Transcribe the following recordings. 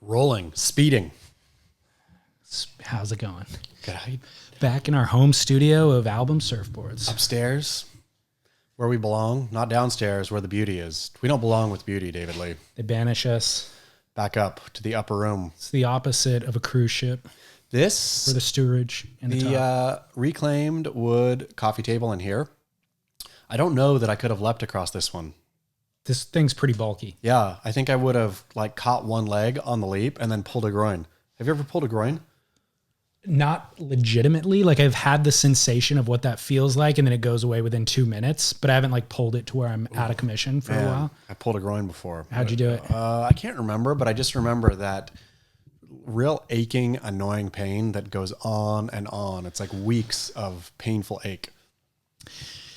Rolling, speeding. How's it going? Good. Back in our home studio of album surfboards. Upstairs, where we belong, not downstairs where the beauty is. We don't belong with beauty, David Lee. They banish us. Back up to the upper room. It's the opposite of a cruise ship. This... For the steerage and the top. Reclaimed wood coffee table in here. I don't know that I could have leapt across this one. This thing's pretty bulky. Yeah, I think I would have caught one leg on the leap and then pulled a groin. Have you ever pulled a groin? Not legitimately. I've had the sensation of what that feels like, and then it goes away within 2 minutes, but I haven't pulled it to where I'm out of commission for a while. I pulled a groin before. How'd you do it? I can't remember, but I just remember that real aching, annoying pain that goes on and on. It's weeks of painful ache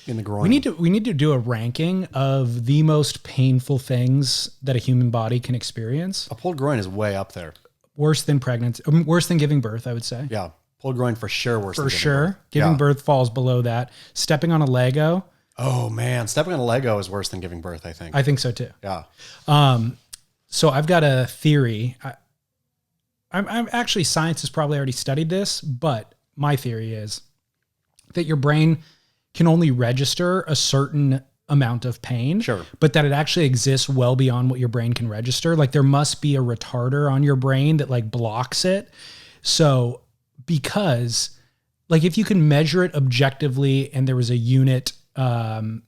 in the groin. We need to do a ranking of the most painful things that a human body can experience. A pulled groin is way up there. Worse than pregnancy, worse than giving birth, I would say. Yeah. Pulled groin for sure worse than giving birth. Giving birth falls below that. Stepping on a Lego. Oh man, stepping on a Lego is worse than giving birth, I think. I think so too. Yeah. So I've got a theory. I'm actually, science has probably already studied this, but my theory is that your brain can only register a certain amount of pain, sure, but that it actually exists well beyond what your brain can register. There must be a retarder on your brain that blocks it. So because if you can measure it objectively and there was a unit, decibels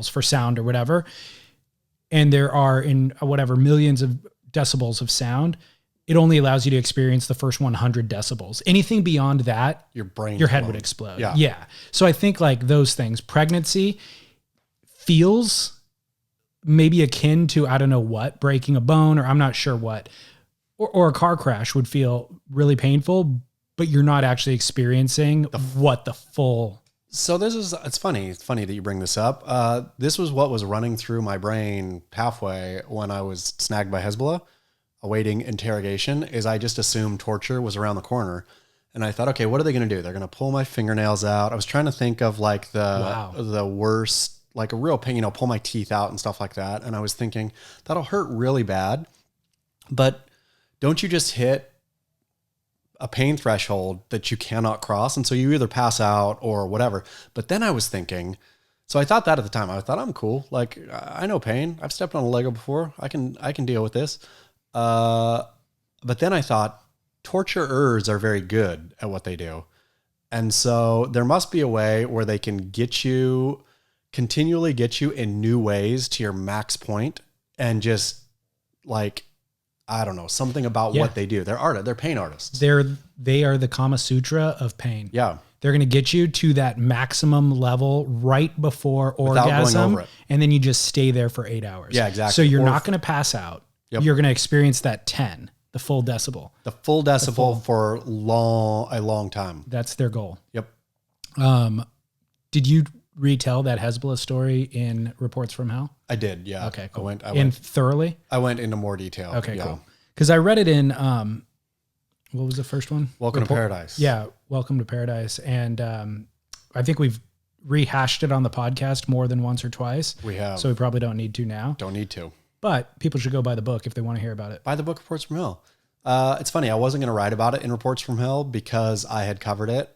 for sound or whatever, and there are in whatever millions of decibels of sound, it only allows you to experience the first 100 decibels. Anything beyond that, your head would explode. Yeah. So I think those things, pregnancy feels maybe akin to, I don't know what, breaking a bone, or I'm not sure what, or a car crash would feel really painful, but you're not actually experiencing what the full. So it's funny that you bring this up. This was what was running through my brain halfway when I was snagged by Hezbollah, awaiting interrogation, is I just assumed torture was around the corner. And I thought, okay, what are they going to do? They're going to pull my fingernails out. I was trying to think of the worst, a real pain, pull my teeth out and stuff like that. And I was thinking that'll hurt really bad, but don't you just hit a pain threshold that you cannot cross? And so you either pass out or whatever. But then I was thinking, so I thought that at the time, I thought I'm cool. I know pain. I've stepped on a Lego before. I can deal with this. But then I thought torturers are very good at what they do. And so there must be a way where they can continually get you in new ways to your max point, and just I don't know, something about what they do. They're pain artists. They are the Kama Sutra of pain. Yeah. They're going to get you to that maximum level right before orgasm, and then you just stay there for 8 hours. Yeah, exactly. So you're not going to pass out. Yep. You're going to experience that 10, the full decibel. The full decibel for a long time. That's their goal. Yep. Did you retell that Hezbollah story in Reports from Hell? I did, yeah. Okay, cool. I went thoroughly? I went into more detail. Okay, cool. Because I read it in, what was the first one? Welcome to Paradise. Yeah, Welcome to Paradise. And I think we've rehashed it on the podcast more than once or twice. We have. So we probably don't need to now. Don't need to. But people should go buy the book if they want to hear about it. Buy the book, Reports from Hell. It's funny. I wasn't going to write about it in Reports from Hell because I had covered it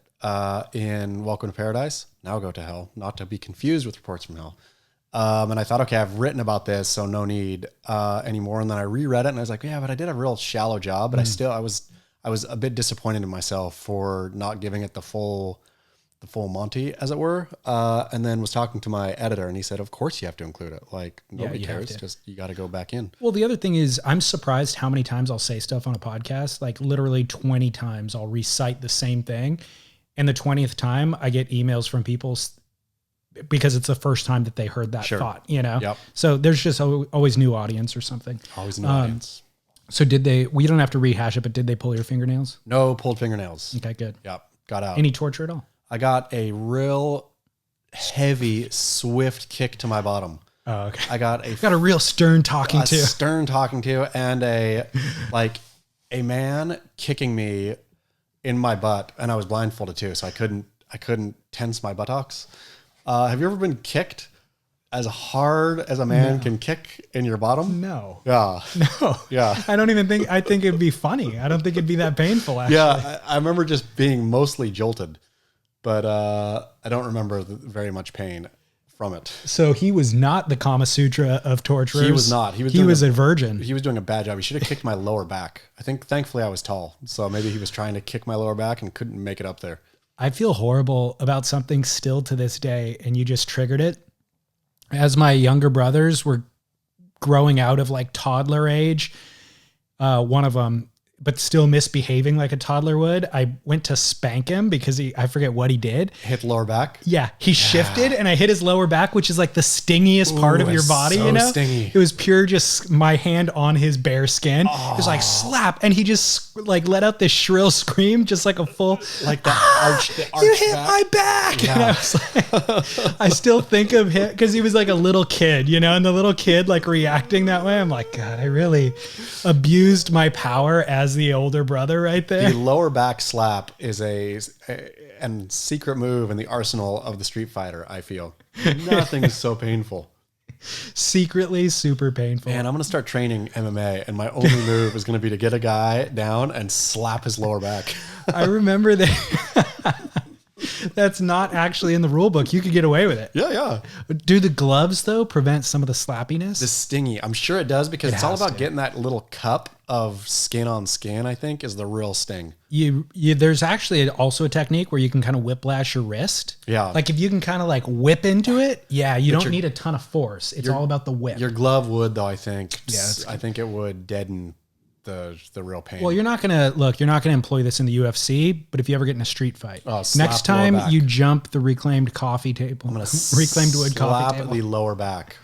in Welcome to Paradise. Now Go to Hell, not to be confused with Reports from Hell. And I thought, okay, I've written about this, so no need anymore. And then I reread it, and I was like, yeah, but I did a real shallow job. But I was a bit disappointed in myself for not giving it the full Monty, as it were. And then was talking to my editor, and he said, of course you have to include it. Nobody cares. Just, you got to go back in. Well, the other thing is, I'm surprised how many times I'll say stuff on a podcast. Literally 20 times I'll recite the same thing. And the 20th time I get emails from people because it's the first time that they heard that thought, Yep. So there's just always new audience or something. Always new audience. So we don't have to rehash it, but did they pull your fingernails? No pulled fingernails. Okay, good. Yep. Got out. Any torture at all? I got a real heavy, swift kick to my bottom. Oh, okay. I got a real stern talking to. Stern talking to, and a man kicking me in my butt, and I was blindfolded too, so I couldn't tense my buttocks. Have you ever been kicked as hard as a man can kick in your bottom? No. Yeah. No. Yeah. I think it'd be funny. I don't think it'd be that painful, actually. Yeah. I remember just being mostly jolted, but I don't remember very much pain from it. So he was not the Kama Sutra of torturers. He was not. He was a virgin. He was doing a bad job. He should have kicked my lower back. I think thankfully I was tall. So maybe he was trying to kick my lower back and couldn't make it up there. I feel horrible about something still to this day, and you just triggered it. As my younger brothers were growing out of like toddler age, one of them, but still misbehaving like a toddler would, I went to spank him because I forget what he did. Hit lower back? Yeah. He shifted and I hit his lower back, which is like the stingiest part of your body, so you know? Stingy. It was pure just my hand on his bare skin. It was like slap. And he just like let out this shrill scream, just like a full, like the arch you hit back. my back. Yeah. And I was like, I still think of him because he was like a little kid, you know, and the little kid like reacting that way. I'm like, God, I really abused my power as the older brother right there. The lower back slap is a secret move in the arsenal of the Street Fighter, I feel. Nothing is so painful. Secretly super painful. Man, I'm going to start training MMA, and my only move is going to be to get a guy down and slap his lower back. I remember that. That's not actually in the rule book. You could get away with it. Yeah. Do the gloves, though, prevent some of the slappiness? The stingy. I'm sure it does because it's all about to. getting that little cup of skin on skin, I think, is the real sting. There's actually also a technique where you can kind of whiplash your wrist. Yeah. Like if you can kind of like whip into it, you don't need a ton of force. It's all about the whip. Your glove would, though, I think. Yeah, I think it would deaden the real pain. Well, you're not gonna employ this in the UFC, but if you ever get in a street fight, next time you jump the reclaimed coffee table, I'm gonna reclaimed wood coffee slap table. the lower back.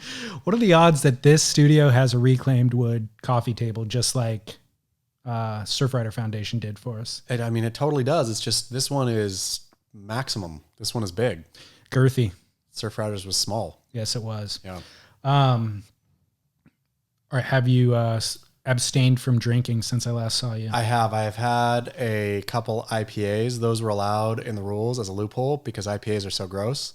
What are the odds that this studio has a reclaimed wood coffee table, just like Surfrider Foundation did for us? It totally does. It's just this one is maximum. This one is big. Girthy. Surfriders was small. Yes, it was. Yeah. All right. Have you abstained from drinking since I last saw you? I have had a couple IPAs. Those were allowed in the rules as a loophole because IPAs are so gross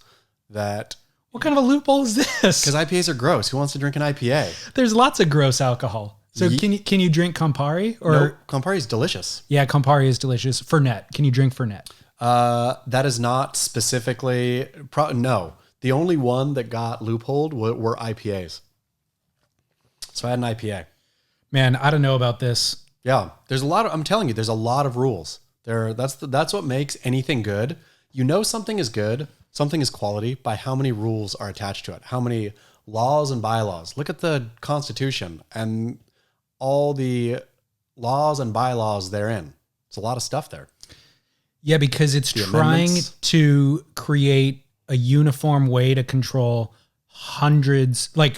that. What kind of a loophole is this? Because IPAs are gross. Who wants to drink an IPA? There's lots of gross alcohol. So can you drink Campari? Or no, Campari is delicious. Yeah, Campari is delicious. Fernet. Can you drink Fernet? That is not specifically. No, the only one that got loopholed were IPAs. So I had an IPA. Man, I don't know about this. Yeah, there's a lot of. I'm telling you, there's a lot of rules. That's what makes anything good. You know, something is good, something is quality by how many rules are attached to it, how many laws and bylaws. Look at the Constitution and all the laws and bylaws therein. There's a lot of stuff there. Yeah, because it's trying to create a uniform way to control hundreds, I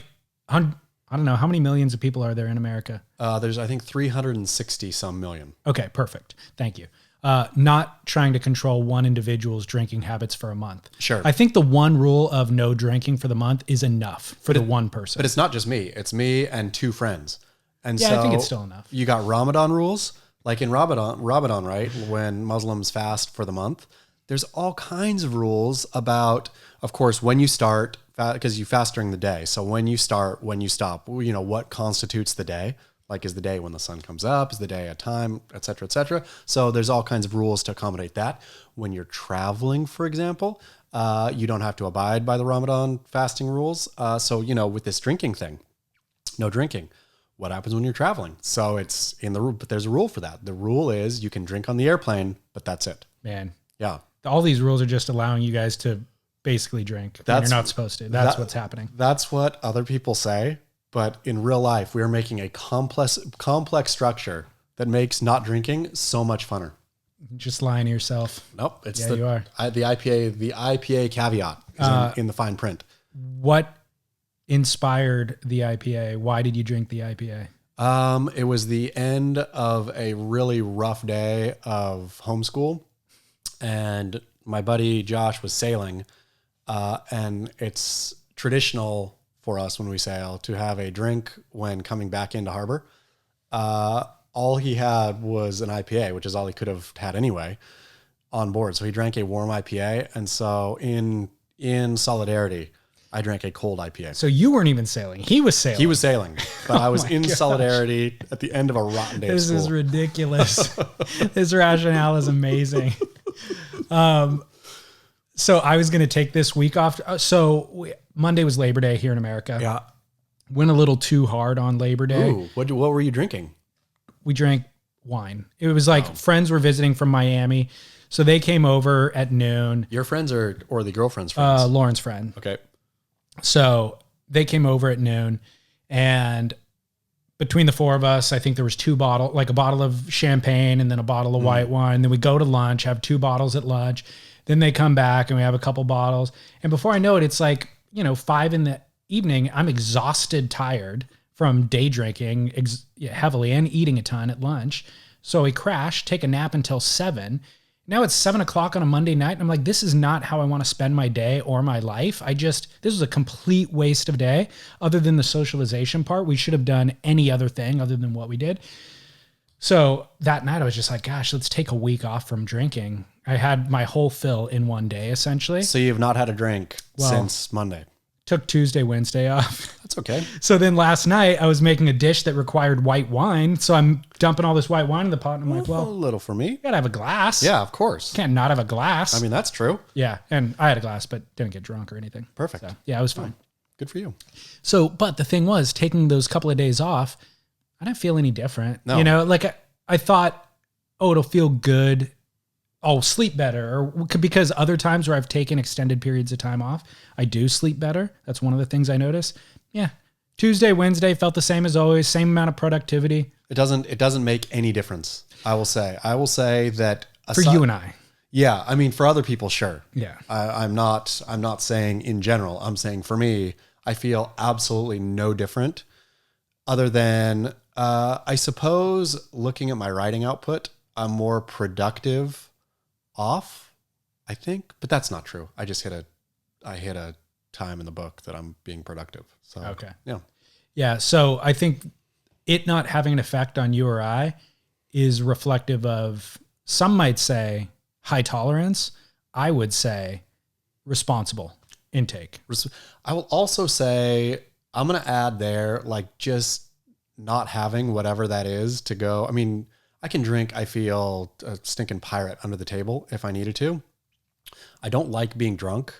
don't know, how many millions of people are there in America? There's, I think, 360 some million. Okay, perfect. Thank you. Not trying to control one individual's drinking habits for a month. Sure. I think the one rule of no drinking for the month is enough for the one person. But it's not just me. It's me and two friends. And yeah, so I think it's still enough. You got Ramadan rules. Like in Ramadan, right? When Muslims fast for the month, there's all kinds of rules about, of course, when you start, because you fast during the day. So when you start, when you stop, what constitutes the day? Like, is the day when the sun comes up? Is the day at time, et cetera, et cetera. So there's all kinds of rules to accommodate that. When you're traveling, for example, you don't have to abide by the Ramadan fasting rules. So, with this drinking thing, no drinking. What happens when you're traveling? So it's in the rule, but there's a rule for that. The rule is you can drink on the airplane, but that's it. Man. Yeah. All these rules are just allowing you guys to basically drink. You're not supposed to. That's what's happening. That's what other people say. But in real life, we are making a complex structure that makes not drinking so much funner. Just lying to yourself. Nope. It's you are. The IPA caveat is in the fine print. What inspired the IPA? Why did you drink the IPA? It was the end of a really rough day of homeschool. And my buddy Josh was sailing. And it's traditional for us when we sail to have a drink when coming back into harbor. All he had was an IPA, which is all he could have had anyway, on board. So he drank a warm IPA. And so in solidarity, I drank a cold IPA. So you weren't even sailing. He was sailing. He was sailing, but I was in solidarity at the end of a rotten day of school. This is ridiculous. This rationale is amazing. So I was going to take this week off. Monday was Labor Day here in America. Yeah. Went a little too hard on Labor Day. Ooh, what were you drinking? We drank wine. It was like friends were visiting from Miami. So they came over at noon. Your friends or the girlfriend's friends? Lauren's friend. Okay. So they came over at noon, and between the four of us, I think there was a bottle of champagne and then a bottle of white wine. Then we go to lunch, have 2 bottles at lunch. Then they come back and we have a couple bottles. And before I know it, it's like, 5 in the evening. I'm exhausted, tired from day drinking heavily and eating a ton at lunch. So we crash, take a nap until 7. Now it's 7 o'clock on a Monday night. And I'm like, this is not how I want to spend my day or my life. This was a complete waste of day. Other than the socialization part, we should have done any other thing other than what we did. So that night I was just like, gosh, let's take a week off from drinking. I had my whole fill in one day, essentially. So you've not had a drink since Monday? Took Tuesday, Wednesday off. That's okay. So then last night I was making a dish that required white wine. So I'm dumping all this white wine in the pot. And I'm like, well, a little for me. You gotta have a glass. Yeah, of course. Can't not have a glass. I mean, that's true. Yeah. And I had a glass, but didn't get drunk or anything. Perfect. So, yeah, it was fine. Good for you. So, but the thing was, taking those couple of days off, I didn't feel any different. No. I thought, it'll feel good. I'll sleep better, because other times where I've taken extended periods of time off, I do sleep better. That's one of the things I notice. Yeah. Tuesday, Wednesday felt the same as always, same amount of productivity. It doesn't make any difference. I will say that for you and I. Yeah. I mean, for other people, sure. Yeah. I'm not saying in general, I'm saying for me, I feel absolutely no different other than, I suppose looking at my writing output, I'm more productive off, I think, but that's not true. I just hit a time in the book that I'm being productive. So, okay. Yeah. Yeah. So I think it not having an effect on you or I is reflective of, some might say high tolerance. I would say responsible intake. I will also say, I'm going to add there, like, just not having whatever that is to go. I mean, I can drink, I feel, a stinking pirate under the table if I needed to. I don't like being drunk.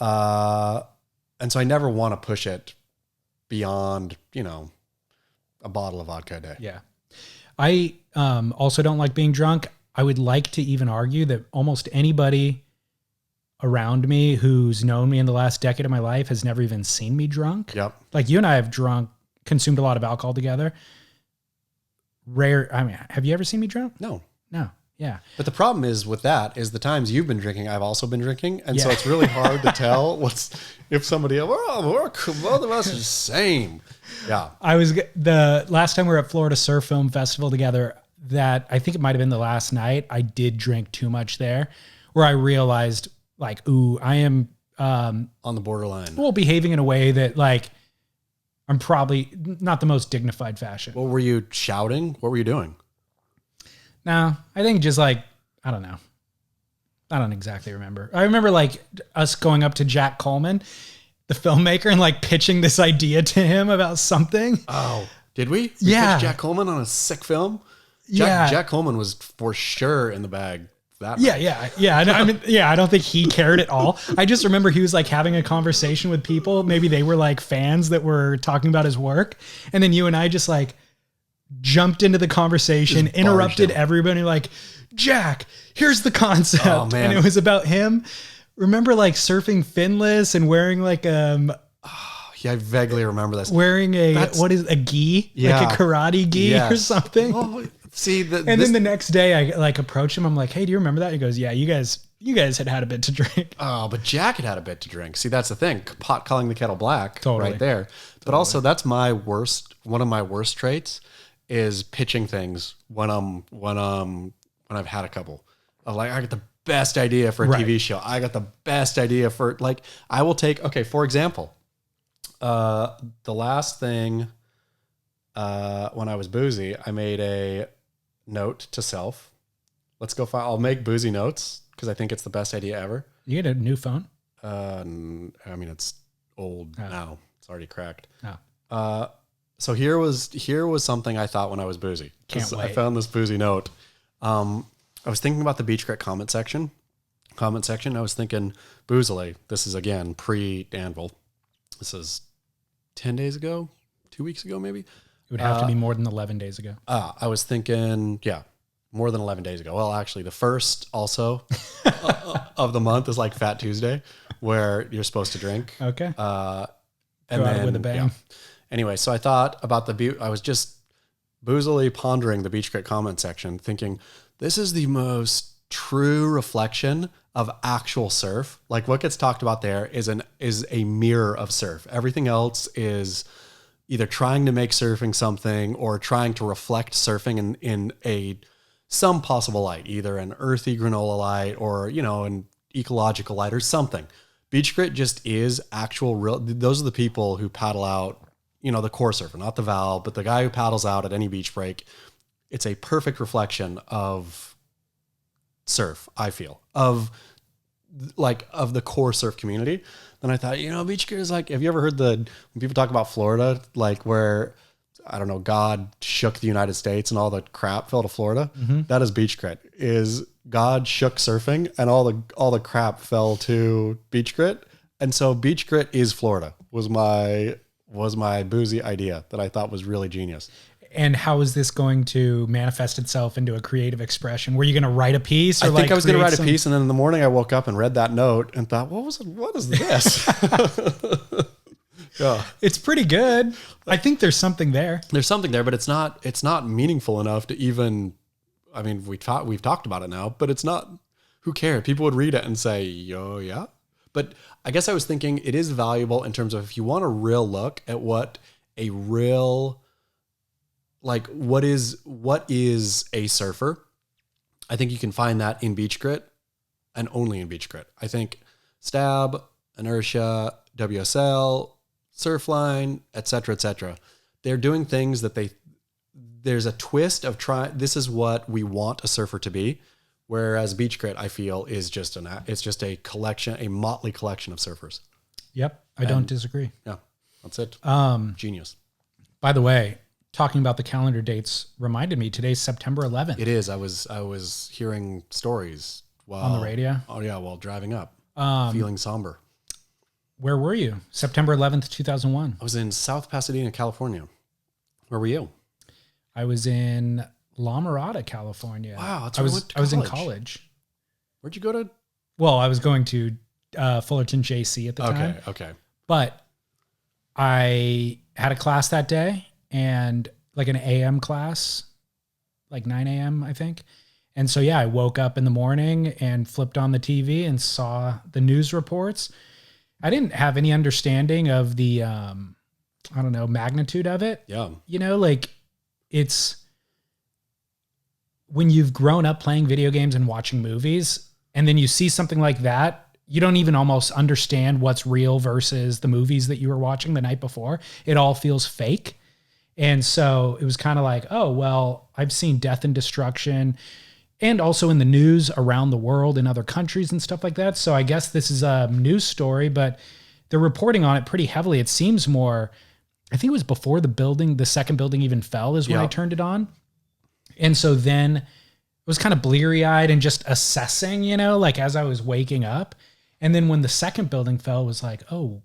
And so I never want to push it beyond, a bottle of vodka a day. Yeah. I also don't like being drunk. I would like to even argue that almost anybody around me who's known me in the last decade of my life has never even seen me drunk. Yep. Like you and I have consumed a lot of alcohol together. Have you ever seen me drunk? No. Yeah. But the problem is with that is the times you've been drinking, I've also been drinking. And so it's really hard to tell if somebody else, both of us are the same. Yeah. The last time we were at Florida Surf Film Festival together, that I think it might've been the last night, I did drink too much there, where I realized like, ooh, I am, on the borderline. Well, behaving in a way that like, I'm probably not the most dignified fashion. What were you shouting? What were you doing? No, I think just like, I don't know. I don't exactly remember. I remember like us going up to Jack Coleman, the filmmaker, and like pitching this idea to him about something. Oh, did we? Yeah. Jack Coleman on a sick film? Yeah. Jack Coleman was for sure in the bag. Yeah. I don't think he cared at all. I just remember he was like having a conversation with people. Maybe they were like fans that were talking about his work. And then you and I just like jumped into the conversation, interrupted everybody like, Jack, here's the concept. Oh, man. And it was about him. Remember like surfing finless and wearing like, yeah, I vaguely remember this. Wearing a gi? Yeah. Like a karate gi or something. Oh, see, then the next day I like approach him. I'm like, hey, do you remember that? He goes, yeah, you guys had a bit to drink. Oh, but Jack had a bit to drink. See, that's the thing. Pot calling the kettle black right there. Totally. But also that's one of my worst traits is pitching things when I've had a couple. Like I got the best idea for a TV show. I got the best idea for like, I will take, okay, for example, the last thing, when I was boozy, I made a note to self. I'll make boozy notes because I think it's the best idea ever. You get a new phone? I mean, it's old now. It's already cracked. Oh. So here was something I thought when I was boozy. Can't wait. I found this boozy note. I was thinking about the Beach Grit comment section. I was thinking, boozily, this is again pre-Danville. This is 10 days ago, 2 weeks ago, maybe. It would have to be more than 11 days ago. I was thinking, more than 11 days ago. Well, actually, the first also of the month is like Fat Tuesday, where you're supposed to drink. Okay. And Go then out with a bang. Yeah. Anyway, so I thought about I was just boozily pondering the Beach Grit comment section, thinking this is the most true reflection of actual surf. Like what gets talked about there is a mirror of surf. Everything else is either trying to make surfing something or trying to reflect surfing in some possible light, either an earthy granola light or, an ecological light or something. Beach Grit just is actual real. Those are the people who paddle out, the core surfer, not the Val, but the guy who paddles out at any beach break. It's a perfect reflection of surf, I feel, of the core surf community. Then I thought, Beach Grit is like, have you ever heard when people talk about Florida, like where, I don't know, God shook the United States and all the crap fell to Florida? Mm-hmm. That is Beach Grit. Is God shook surfing and all the crap fell to Beach Grit. And so Beach Grit is Florida was my boozy idea that I thought was really genius. And how is this going to manifest itself into a creative expression? Were you going to write a piece? Or I think I was going to write a piece, and then in the morning I woke up and read that note and thought, what is this? Yeah. It's pretty good. I think there's something there. There's something there, but it's not meaningful enough to even, I mean, we've talked about it now, but it's not, who cares? People would read it and say, yeah. But I guess I was thinking it is valuable in terms of if you want a real look at what a real, like what is a surfer, I think you can find that in Beach Grit and only in Beach Grit. I think Stab, Inertia, WSL, Surfline, etc. They're doing things that there's a twist of this is what we want a surfer to be. Whereas Beach Grit, I feel, is just a collection, a motley collection of surfers. Yep. I don't disagree. Yeah, that's it. Genius. By the way, talking about the calendar dates reminded me today's September 11th. It is. I was hearing stories on the radio. Oh yeah, while driving up, feeling somber. Where were you? September 11th, 2001. I was in South Pasadena, California. Where were you? I was in La Mirada, California. Wow, that's I was in college. Where'd you go to? Well, I was going to Fullerton JC at the time. Okay. But I had a class that day, and like an AM class, like 9 a.m., I think. And so, I woke up in the morning and flipped on the TV and saw the news reports. I didn't have any understanding of the, magnitude of it. Yeah. It's when you've grown up playing video games and watching movies, and then you see something like that, you don't even almost understand what's real versus the movies that you were watching the night before. It all feels fake. And so it was kind of like, oh, well, I've seen death and destruction and also in the news around the world in other countries and stuff like that. So I guess this is a news story, but they're reporting on it pretty heavily. It seems more, I think it was before the second building even fell is when I turned it on. And so then it was kind of bleary-eyed and just assessing, as I was waking up. And then when the second building fell, it was like, oh,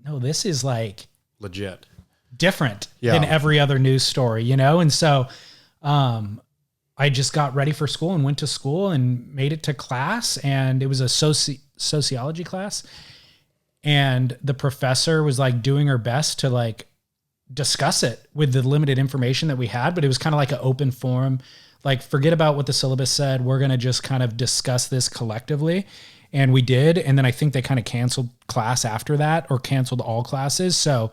no, this is like legit different than every other news story, And so I just got ready for school and went to school and made it to class. And it was a sociology class. And the professor was like doing her best to like discuss it with the limited information that we had, but it was kind of like an open forum, like forget about what the syllabus said. We're going to just kind of discuss this collectively. And we did. And then I think they kind of canceled class after that, or canceled all classes. So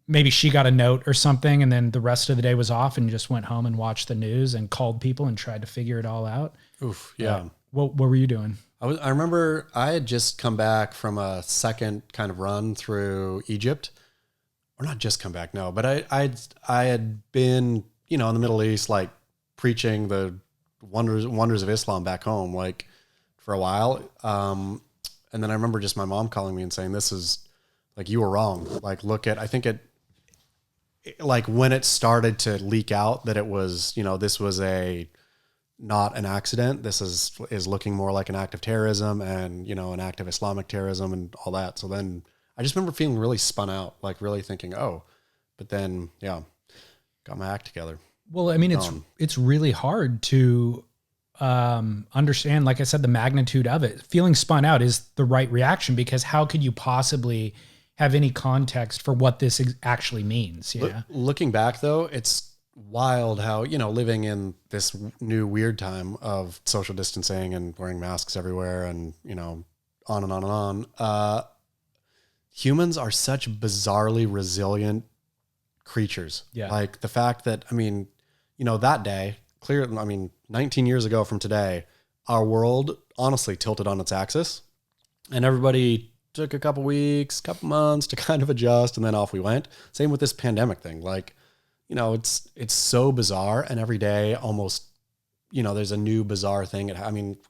maybe she got a note or something. And then the rest of the day was off and just went home and watched the news and called people and tried to figure it all out. Oof. Yeah. What were you doing? I remember I had just come back from a second kind of run through Egypt. Or not just come back, no, but I had been, in the Middle East, like preaching the wonders of Islam back home, like for a while. And then I remember just my mom calling me and saying, this is like you were wrong. Like look at, I think like when it started to leak out that it was, this was not an accident. This is looking more like an act of terrorism and, an act of Islamic terrorism and all that. So then I just remember feeling really spun out, like really thinking, oh, but then, yeah, got my act together. Well, I mean, it's really hard to understand, like I said, the magnitude of it. Feeling spun out is the right reaction, because how could you possibly have any context for what this actually means? Yeah. Looking back though, it's wild how, living in this new weird time of social distancing and wearing masks everywhere and, on and on and on. Humans are such bizarrely resilient creatures. Yeah. Like the fact that, that day, 19 years ago from today, our world honestly tilted on its axis and everybody took a couple weeks, couple months to kind of adjust, and then off we went. Same with this pandemic thing. Like, it's so bizarre, and every day almost, there's a new bizarre thing.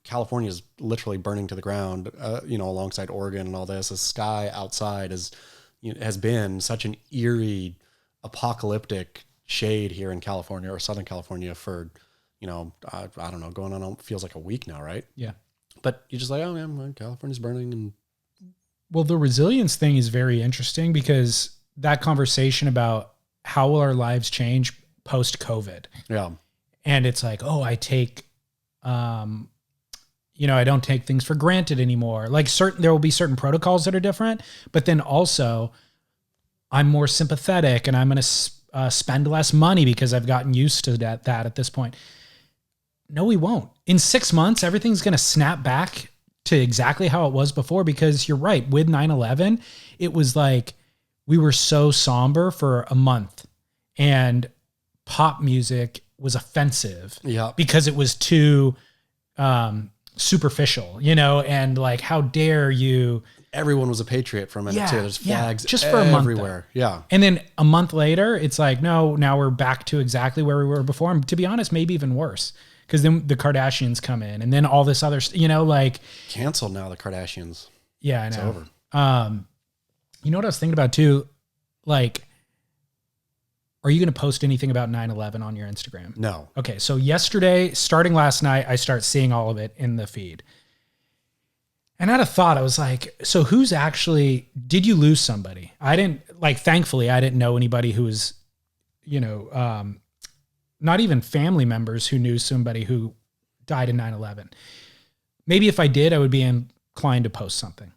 California is literally burning to the ground, alongside Oregon and all this. The sky outside has been such an eerie, apocalyptic shade here in California or Southern California for, I don't know, going on, feels like a week now, right? Yeah. But you're just like, oh man, California's burning. And well, the resilience thing is very interesting, because that conversation about how will our lives change post-COVID. Yeah. And it's like, oh, I take, I don't take things for granted anymore. Like there will be certain protocols that are different, but then also I'm more sympathetic and I'm going to spend less money because I've gotten used to that at this point. No, we won't. In 6 months, everything's going to snap back to exactly how it was before, because you're right. With 9/11, it was like we were so somber for a month, and pop music was offensive because it was too superficial, and like, how dare you? Everyone was a patriot for a minute too. There's flags just for a month everywhere. Yeah. And then a month later, it's like, no, now we're back to exactly where we were before. And to be honest, maybe even worse, because then the Kardashians come in and then all this other, canceled now, the Kardashians. Yeah, I know. It's over. You know what I was thinking about too? Like, are you going to post anything about 9/11 on your Instagram? No. Okay. So yesterday, starting last night, I start seeing all of it in the feed. And I had a thought. I was like, so did you lose somebody? Thankfully, I didn't know anybody who was, not even family members who knew somebody who died in 9/11. Maybe if I did, I would be inclined to post something.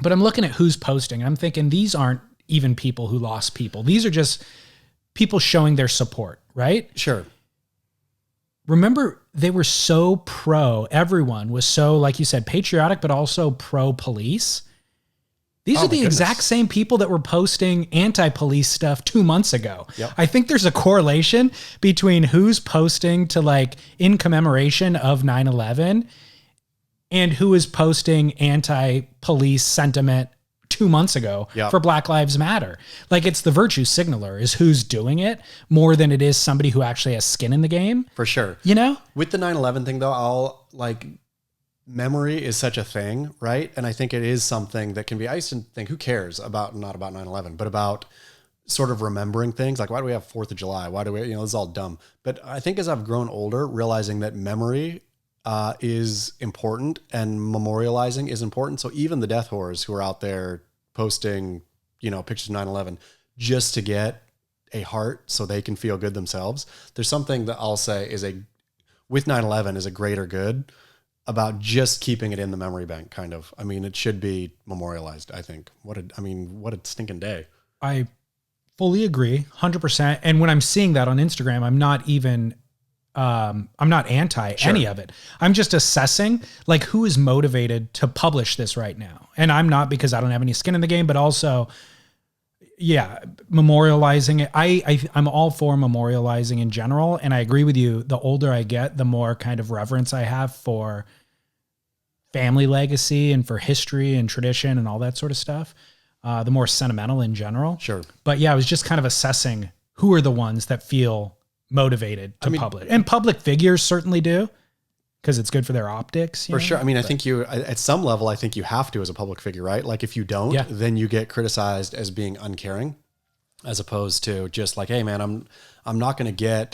But I'm looking at who's posting. And I'm thinking, these aren't even people who lost people. These are just people showing their support, right? Sure. Remember, they were so everyone was so, like you said, patriotic, but also pro-police. These are the exact same people that were posting anti-police stuff 2 months ago. Yep. I think there's a correlation between who's posting to in commemoration of 9/11 and who is posting anti-police sentiment 2 months ago for Black Lives Matter. Like, it's the virtue signaler is who's doing it more than it is somebody who actually has skin in the game. For sure. With the 9/11 thing though, memory is such a thing, right? And I think it is something that can be, I used to think, who cares about, not about 9/11, but about sort of remembering things. Like, why do we have 4th of July? Why do we, this is all dumb. But I think as I've grown older, realizing that memory is important and memorializing is important. So even the death whores who are out there posting, pictures of 9/11 just to get a heart so they can feel good themselves. There's something that I'll say with 9/11 is a greater good about just keeping it in the memory bank, kind of. It should be memorialized, I think. What a stinking day. I fully agree, 100%. And when I'm seeing that on Instagram, I'm not even, I'm not anti any of it. I'm just assessing who is motivated to publish this right now. And I'm not, because I don't have any skin in the game, but also, memorializing it. I'm all for memorializing in general. And I agree with you. The older I get, the more kind of reverence I have for family legacy and for history and tradition and all that sort of stuff. The more sentimental in general. Sure. But I was just kind of assessing who are the ones that feel motivated to publish. And public figures certainly do. because it's good for their optics. For sure. I mean, I think at some level, I think you have to as a public figure, right? Like if you don't, then you get criticized as being uncaring, as opposed to just like, hey man, I'm not going to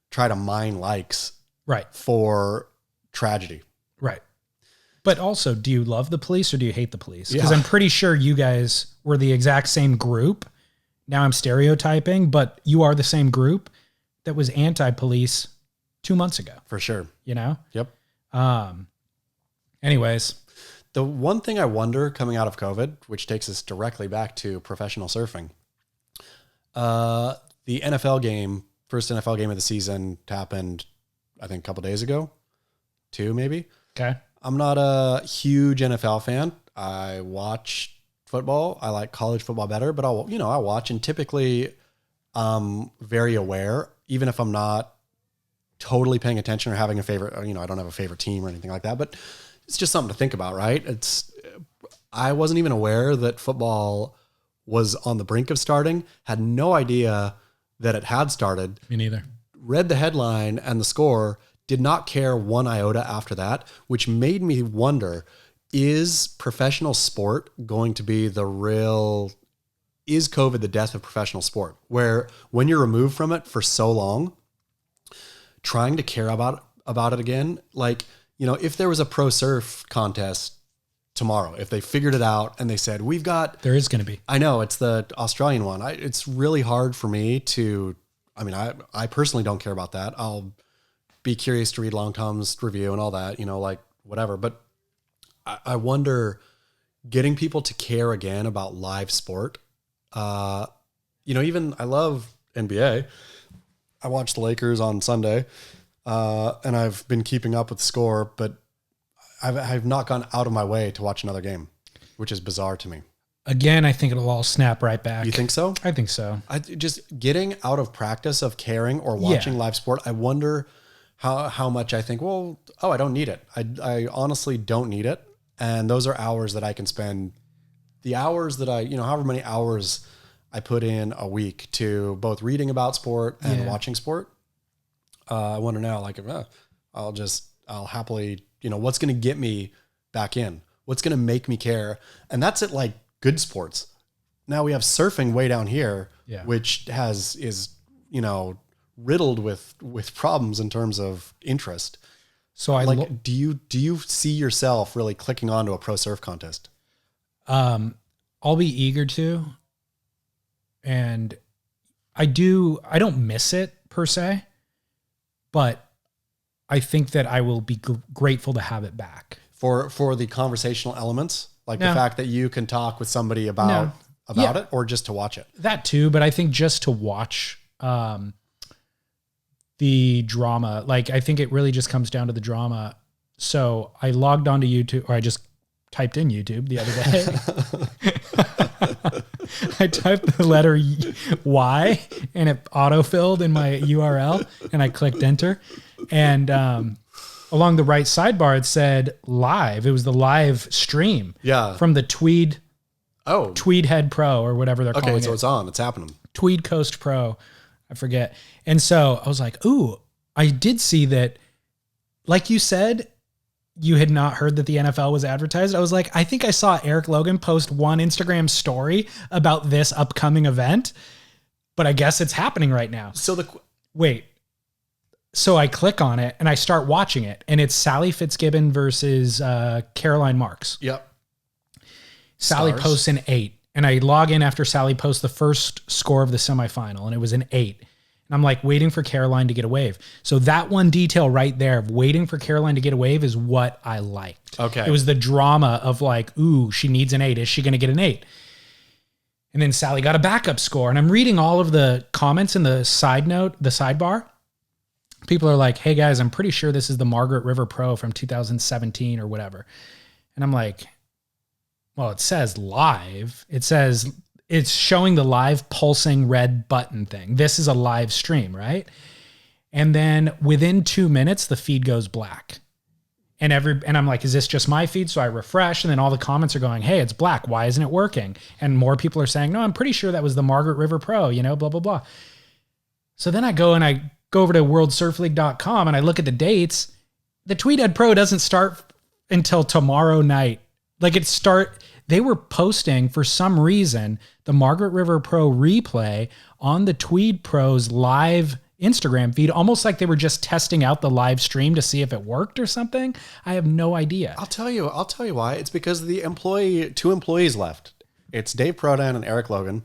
try to mine likes for tragedy. Right. But also, do you love the police or do you hate the police? Because I'm pretty sure you guys were the exact same group. Now I'm stereotyping, but you are the same group that was anti-police 2 months ago. For sure. You know? Yep. Anyways. The one thing I wonder coming out of COVID, which takes us directly back to professional surfing, the NFL game, first NFL game of the season happened, I think a couple days ago, 2 maybe. Okay. I'm not a huge NFL fan. I watch football. I like college football better, but I watch, and typically I'm very aware, even if I'm not totally paying attention or having a favorite, I don't have a favorite team or anything like that, but it's just something to think about, right? I wasn't even aware that football was on the brink of starting, had no idea that it had started. Me neither. Read the headline and the score, did not care one iota after that, which made me wonder, is professional sport going to be is COVID the death of professional sport? Where when you're removed from it for so long, trying to care about it again, like, if there was a pro surf contest tomorrow, if they figured it out and they said, there is going to be, I know it's the Australian one. It's really hard for me I personally don't care about that. I'll be curious to read Long Tom's review and all that, like whatever. But I wonder, getting people to care again about live sport. Even I love NBA. I watched the Lakers on Sunday, and I've been keeping up with the score, but I've not gone out of my way to watch another game, which is bizarre to me. Again, I think it'll all snap right back. You think so? I think so. Just getting out of practice of caring or watching live sport, I wonder how much I think, I don't need it. I honestly don't need it. And those are hours that I can spend, the hours that however many hours I put in a week to both reading about sport and watching sport. I wonder now, I'll happily, what's going to get me back in? What's going to make me care? And that's it, like good sports. Now we have surfing way down here, which is riddled with problems in terms of interest. So do you see yourself really clicking onto a pro surf contest? I'll be eager to, and I don't miss it per se, but I think that I will be grateful to have it back for the conversational elements, like the fact that you can talk with somebody about it, or just to watch it. That too, but I think just to watch the drama, I think it really just comes down to the drama. So I logged onto YouTube, or I just typed in YouTube the other day. I typed the letter Y and it autofilled in my URL, and I clicked enter. And along the right sidebar, it said live. It was the live stream from the Tweethead Pro or whatever they're calling it. Okay, so it's on. It's happening. Tweed Coast Pro. I forget. And so I was like, ooh, I did see that, like you said, you had not heard that the NFL was advertised. I was like, I think I saw Eric Logan post one Instagram story about this upcoming event, but I guess it's happening right now. So I click on it and I start watching it, and it's Sally Fitzgibbon versus Caroline Marks. Yep. Sally posts an 8, and I log in after Sally posts the first score of the semifinal, and it was an 8. And I'm like waiting for Caroline to get a wave. So that one detail right there of waiting for Caroline to get a wave is what I liked. Okay. It was the drama of like, ooh, she needs an 8. Is she going to get an 8? And then Sally got a backup score. And I'm reading all of the comments in the sidebar. People are like, hey guys, I'm pretty sure this is the Margaret River Pro from 2017 or whatever. And I'm like, well, it says live. It says it's showing the live pulsing red button thing. This is a live stream, right? And then within 2 minutes, the feed goes black. And I'm like, is this just my feed? So I refresh, and then all the comments are going, hey, it's black. Why isn't it working? And more people are saying, no, I'm pretty sure that was the Margaret River Pro, blah, blah, blah. So then I go over to worldsurfleague.com and I look at the dates, the Tweethead Pro doesn't start until tomorrow night. Like they were posting for some reason the Margaret River Pro replay on the Tweed Pro's live Instagram feed, almost like they were just testing out the live stream to see if it worked or something. I have no idea. I'll tell you why. It's because two employees left. It's Dave Prodan and Eric Logan.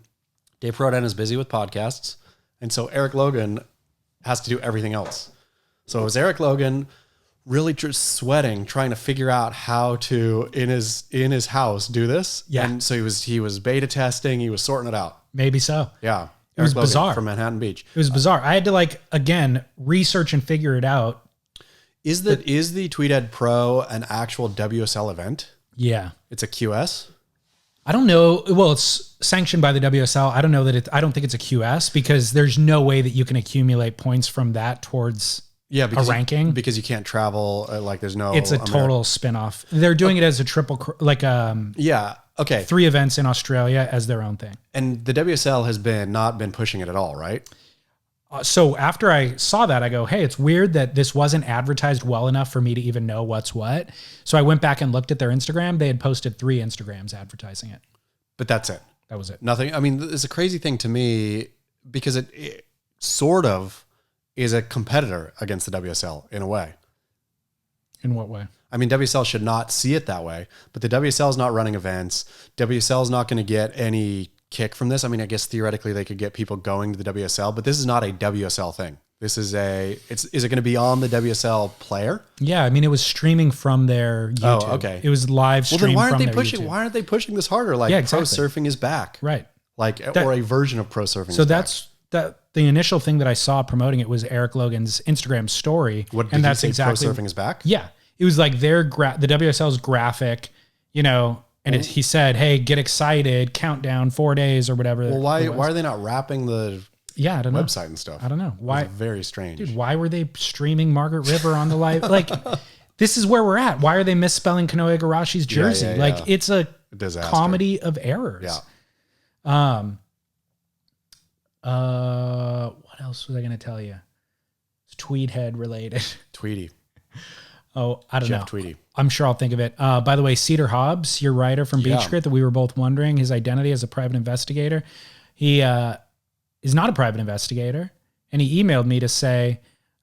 Dave Prodan is busy with podcasts, and so Eric Logan has to do everything else. So it was Eric Logan really just sweating, trying to figure out how to in his house do this. Yeah. And so he was beta testing, he was sorting it out. Maybe so. Yeah. It was Logan bizarre. From Manhattan Beach. It was bizarre. I had to again, research and figure it out. Is the Tweethead Pro an actual WSL event? Yeah. It's a QS? I don't know. Well, it's sanctioned by the WSL. I don't know that I don't think it's a QS because there's no way that you can accumulate points from that towards a ranking. Because you can't travel. There's no. It's a total spinoff. They're doing it as a triple, yeah. Okay. 3 events in Australia as their own thing. And the WSL has not been pushing it at all, right? So after I saw that, I go, hey, it's weird that this wasn't advertised well enough for me to even know what's what. So I went back and looked at their Instagram. They had posted 3 Instagrams advertising it. But that's it. That was it. Nothing. I mean, it's a crazy thing to me because it sort of is a competitor against the WSL in a way. In what way? I mean, WSL should not see it that way, but the WSL is not running events. WSL is not going to get any kick from this. I mean, I guess theoretically they could get people going to the WSL, but this is not a WSL thing. This is is it going to be on the WSL player? Yeah. I mean, it was streaming from their YouTube. Oh, okay. It was live stream. Well, then why aren't they pushing this harder? Like, exactly. Pro surfing is back. Right. Or a version of pro surfing. So that's the initial thing that I saw promoting it was Eric Logan's Instagram story. And that's exactly pro surfing is back? Yeah. It was like the WSL's graphic, and he said, hey, get excited, countdown 4 days or whatever. Well, why are they not wrapping the I don't website know. and stuff? I don't know. Why? Very strange. Dude, why were they streaming Margaret River on the live? This is where we're at. Why are they misspelling Kanoe Igarashi's jersey? Yeah. It's a disaster. Comedy of errors. Yeah. What else was I going to tell you? It's Tweethead related. Tweety. Oh, I don't know. Tweety. I'm sure I'll think of it. By the way, Cedar Hobbs, your writer from Beach Grit that we were both wondering, his identity as a private investigator. He is not a private investigator. And he emailed me to say,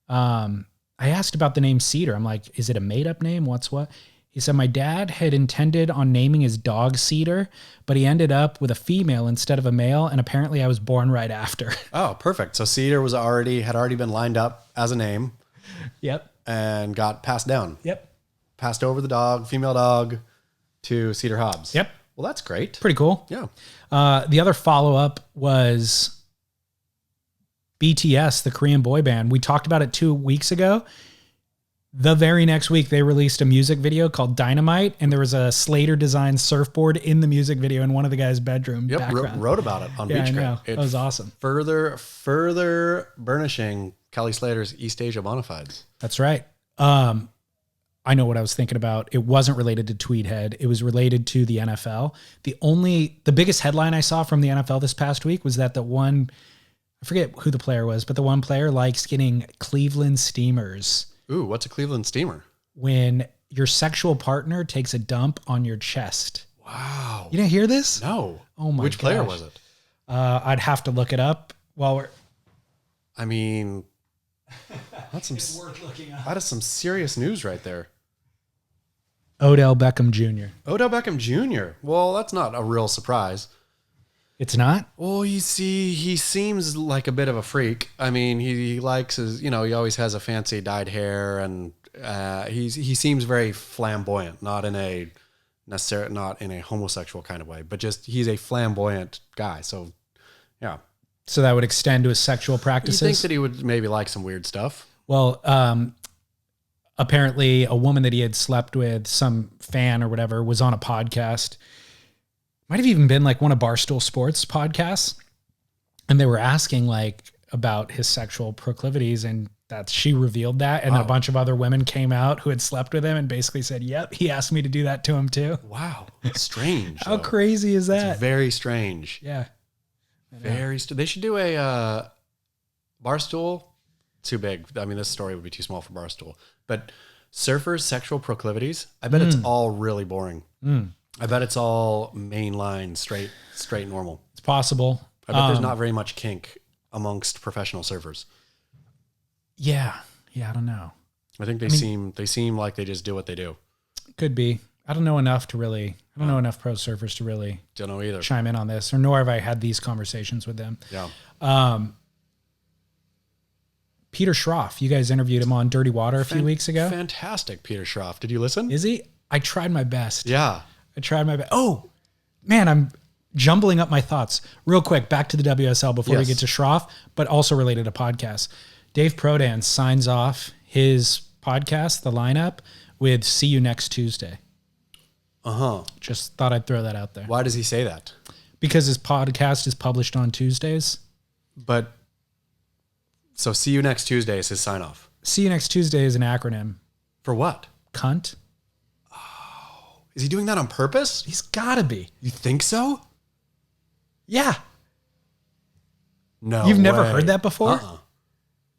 I asked about the name Cedar. I'm like, is it a made up name? What's what? He said, my dad had intended on naming his dog Cedar, but he ended up with a female instead of a male. And apparently I was born right after. Oh, perfect. So Cedar had already been lined up as a name. Yep. And got passed down. Yep. Passed over the female dog to Cedar Hobbs. Yep. Well, that's great. Pretty cool. Yeah. The other follow-up was BTS, the Korean boy band. We talked about it 2 weeks ago. The very next week, they released a music video called Dynamite, and there was a Slater designed surfboard in the music video in one of the guys' bedroom background. Wrote about it on Beach Grit. That was awesome. Further burnishing Kelly Slater's East Asia bona fides. That's right. I know what I was thinking about. It wasn't related to Tweethead. It was related to the NFL. The biggest headline I saw from the NFL this past week was that I forget who the player was, but the one player likes getting Cleveland steamers. Ooh, what's a Cleveland steamer? When your sexual partner takes a dump on your chest. Wow. You didn't hear this? No. Oh my gosh. Which player was it? I'd have to look it up while we're... I mean... It's worth looking up. That is some serious news right there. Odell Beckham Jr. Odell Beckham Jr. Well, that's not a real surprise. It's not? Well, you see, he seems like a bit of a freak. I mean, he likes his, he always has a fancy dyed hair, and he seems very flamboyant, not in a homosexual kind of way, but just he's a flamboyant guy. So, yeah. So that would extend to his sexual practices? You think that he would maybe like some weird stuff? Well, apparently a woman that he had slept with, some fan or whatever, was on a podcast. Might have even been like one of Barstool Sports podcasts. And they were asking about his sexual proclivities, and that she revealed that. And then a bunch of other women came out who had slept with him and basically said, yep, he asked me to do that to him too. Wow. Strange. How crazy is that? It's very strange. Yeah. They should do a Barstool. Too big. I mean, this story would be too small for Barstool. But Surfers' sexual proclivities, I bet it's all really boring. I bet it's all mainline, straight normal. It's possible. I bet there's not very much kink amongst professional surfers. Yeah, I don't know. I think they seem like they just do what they do. Could be. I don't know enough to really. I don't know enough pro surfers to really. Don't know either. Chime in on this, or nor have I had these conversations with them. Yeah. Peter Schroff, you guys interviewed him on Dirty Water a few weeks ago. Fantastic, Peter Schroff. Did you listen? Is he? I tried my best. Yeah. I tried my best. Oh, man, I'm jumbling up my thoughts. Real quick, back to the WSL before we get to Shroff, but also related to podcasts. Dave Prodan signs off his podcast, The Lineup, with "See you next Tuesday." Just thought I'd throw that out there. Why does he say that? Because his podcast is published on Tuesdays. But so "See you next Tuesday" is his sign off. "See you next Tuesday" is an acronym. For what? Cunt. Oh, is he doing that on purpose? He's gotta be. You think so? Yeah. No. You've never heard that before? Uh-uh.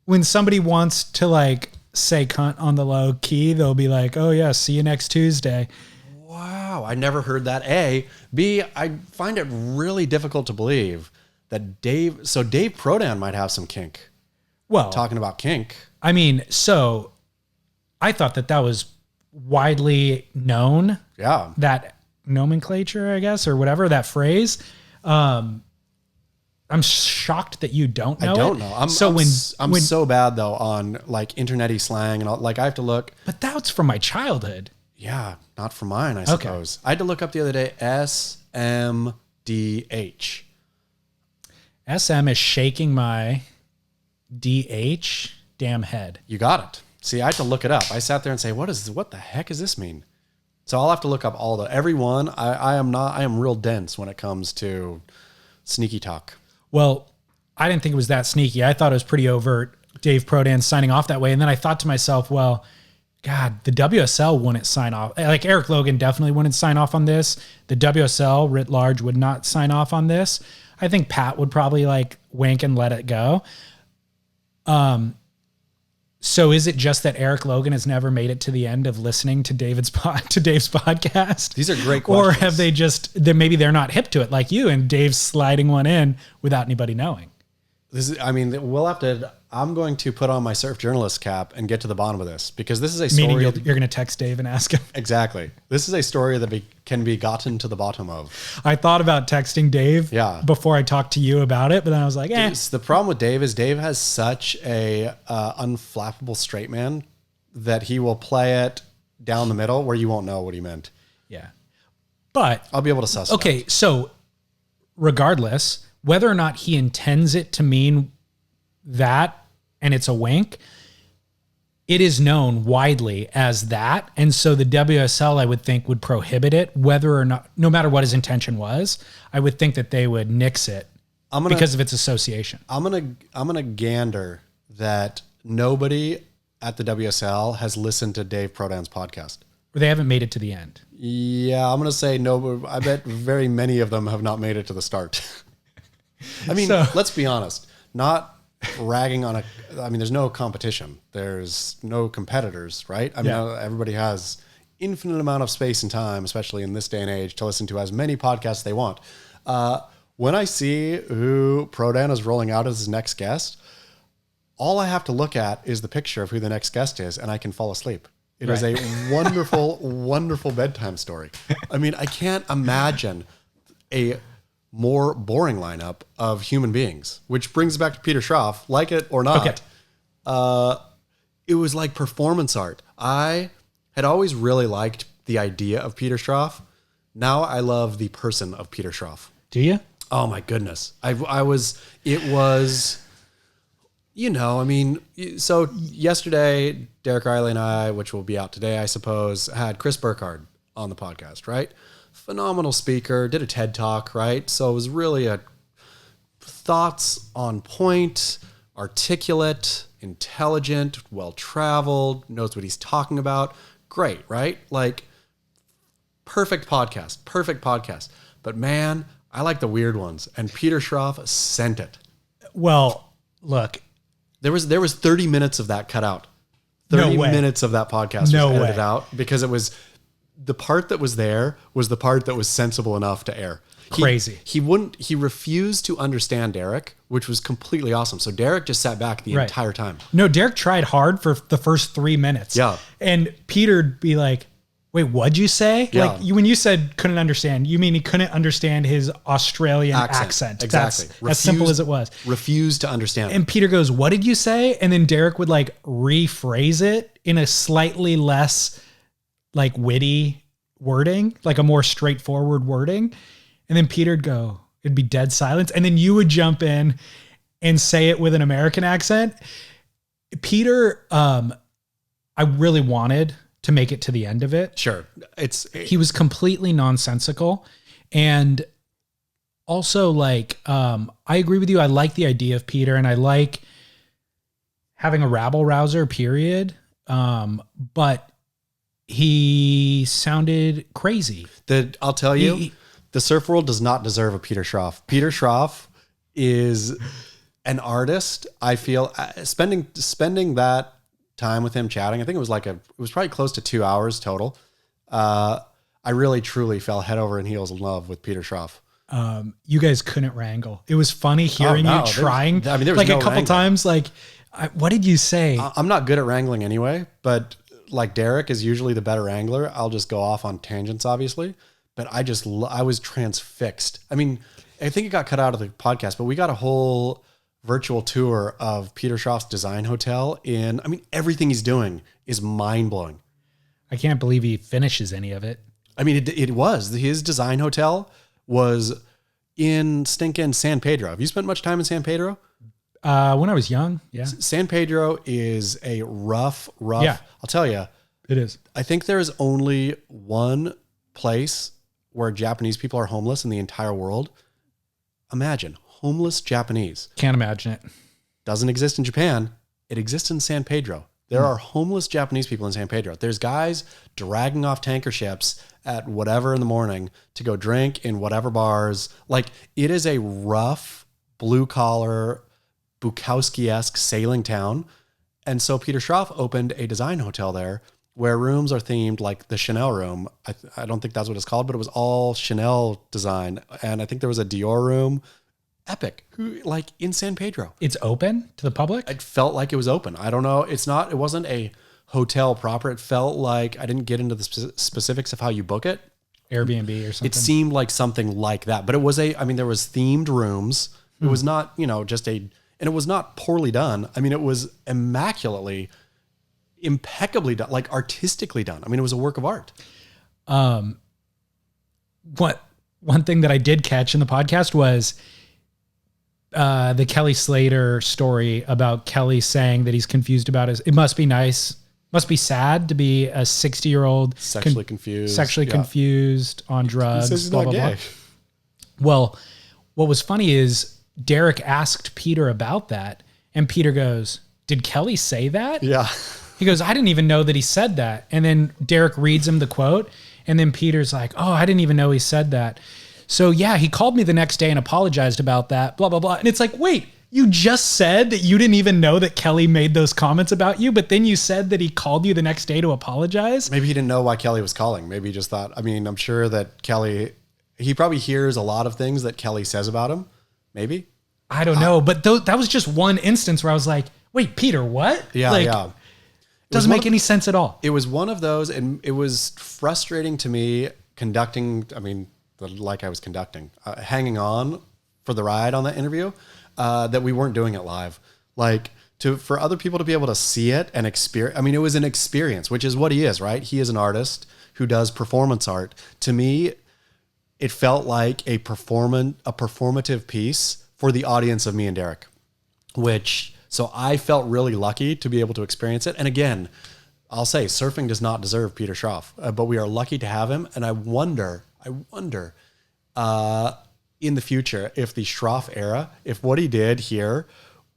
When somebody wants to like say cunt on the low key, they'll be like, "Oh yeah, see you next Tuesday." Wow, I never heard that. A. B, I find it really difficult to believe that Dave Prodan might have some kink. Well, talking about kink. I mean, so I thought that was widely known. Yeah. That nomenclature, I guess, or whatever, that phrase. I'm shocked that you don't know. I don't know. I'm so bad though on like internet-y slang and all, like I have to look. But that's from my childhood. Yeah, not from mine, I suppose. I had to look up the other day SMDH. SM is shaking my DH damn head. You got it. See, I had to look it up. I sat there and say, what the heck does this mean? So I'll have to look up every one. I am real dense when it comes to sneaky talk. Well, I didn't think it was that sneaky. I thought it was pretty overt. Dave Prodan signing off that way. And then I thought to myself, well, God, the WSL wouldn't sign off. Like Eric Logan definitely wouldn't sign off on this. The WSL writ large would not sign off on this. I think Pat would probably like wink and let it go. So is it just that Eric Logan has never made it to the end of listening to Dave's podcast? These are great questions. Or have they maybe they're not hip to it like you and Dave's sliding one in without anybody knowing? I'm going to put on my surf journalist cap and get to the bottom of this because this is a story. Meaning you're going to text Dave and ask him. Exactly. This is a story that can be gotten to the bottom of. I thought about texting Dave before I talked to you about it, but then I was like, The problem with Dave is Dave has such a unflappable straight man that he will play it down the middle where you won't know what he meant. Yeah. But I'll be able to suss it out. So regardless, whether or not he intends it to mean that and it's a wink, it is known widely as that. And so the WSL, I would think, would prohibit it, whether or not, no matter what his intention was. I would think that they would nix it because of its association. I'm gonna gander that nobody at the WSL has listened to Dave Prodan's podcast. Or they haven't made it to the end. Yeah, I'm gonna say no. I bet very many of them have not made it to the start. I mean, let's be honest. Not ragging on there's no competition. There's no competitors, right? I mean, everybody has infinite amount of space and time, especially in this day and age, to listen to as many podcasts as they want. When I see who Prodan is rolling out as his next guest, all I have to look at is the picture of who the next guest is, and I can fall asleep. It is a wonderful, wonderful bedtime story. I mean, I can't imagine a more boring lineup of human beings, which brings back to Peter Schroff, like it or not. Okay. It was like performance art. I had always really liked the idea of Peter Schroff. Now I love the person of Peter Schroff. Do you? Oh my goodness. So yesterday, Derek Riley and I, which will be out today, I suppose, had Chris Burkhardt on the podcast, right? Phenomenal speaker, did a TED Talk, right? So it was really thoughts on point, articulate, intelligent, well-traveled, knows what he's talking about. Great, right? Like, perfect podcast. But man, I like the weird ones, and Peter Schroff sent it. Well, look. There was 30 minutes of that cut out. 30 minutes of that podcast was edited out because it was the part that was there was the part that was sensible enough to air. Crazy. He refused to understand Derek, which was completely awesome. So Derek just sat back the entire time. No, Derek tried hard for the first 3 minutes. Yeah. And Peter'd be like, wait, what'd you say? Yeah. Like when you said couldn't understand, you mean he couldn't understand his Australian accent. Exactly. That's as simple as it was. Refused to understand. And Peter goes, what did you say? And then Derek would like rephrase it in a slightly less like witty wording, like a more straightforward wording. And then Peter'd go, it'd be dead silence. And then you would jump in and say it with an American accent. Peter, I really wanted to make it to the end of it. Sure. He was completely nonsensical. And also like, I agree with you. I like the idea of Peter and I like having a rabble rouser, period. But he sounded crazy. I'll tell you, the surf world does not deserve a Peter Schroff. Peter Schroff is an artist. I feel spending that time with him chatting, I think it was probably close to 2 hours total. I really truly fell head over and heels in love with Peter Schroff. You guys couldn't wrangle. It was funny hearing you trying. There was like a couple times, like, what did you say? I'm not good at wrangling anyway, but like Derek is usually the better wrangler. I'll just go off on tangents, obviously. But I was transfixed. I mean, I think it got cut out of the podcast, but we got a whole virtual tour of Peter Schroff's design hotel everything he's doing is mind blowing. I can't believe he finishes any of it. I mean, it was his design hotel was in stinking San Pedro. Have you spent much time in San Pedro? When I was young. Yeah. San Pedro is a rough, yeah. I'll tell you, it is. I think there is only one place where Japanese people are homeless in the entire world. Imagine homeless Japanese. Can't imagine it. Doesn't exist in Japan. It exists in San Pedro. There are homeless Japanese people in San Pedro. There's guys dragging off tanker ships at whatever in the morning to go drink in whatever bars. Like it is a rough, blue collar, Bukowski-esque sailing town. And so Peter Schroff opened a design hotel there where rooms are themed like the Chanel room. I don't think that's what it's called, but it was all Chanel design. And I think there was a Dior room. Epic. Like in San Pedro. It's open to the public? It felt like it was open. I don't know. It wasn't a hotel proper. It felt like I didn't get into the specifics of how you book it. Airbnb or something. It seemed like something like that, but it was there was themed rooms. It was not, and it was not poorly done. I mean, it was impeccably done, like artistically done. I mean, it was a work of art. One thing that I did catch in the podcast was the Kelly Slater story about Kelly saying that he's confused about it must be sad to be a 60-year-old sexually confused on drugs. He says he's blah, not blah, gay. Blah. Well, what was funny is Derek asked Peter about that, and Peter goes, "Did Kelly say that?" Yeah. He goes, "I didn't even know that he said that." And then Derek reads him the quote, and then Peter's like, "Oh, I didn't even know he said that." So yeah, he called me the next day and apologized about that, blah, blah, blah. And it's like, wait, you just said that you didn't even know that Kelly made those comments about you, but then you said that he called you the next day to apologize? Maybe he didn't know why Kelly was calling. Maybe he just thought, I'm sure that he probably hears a lot of things that Kelly says about him. Maybe. I don't know. But that was just one instance where I was like, wait, Peter, what? Yeah, yeah. Doesn't make any sense at all. It was one of those, and it was frustrating to me conducting, like I was conducting, hanging on for the ride on that interview, that we weren't doing it live. Like for other people to be able to see it and experience. It was an experience, which is what he is, right? He is an artist who does performance art. To me, it felt like a performative piece for the audience of me and Derek, so I felt really lucky to be able to experience it. And again, I'll say surfing does not deserve Peter Schroff, but we are lucky to have him. And I wonder in the future, if the Schroff era, if what he did here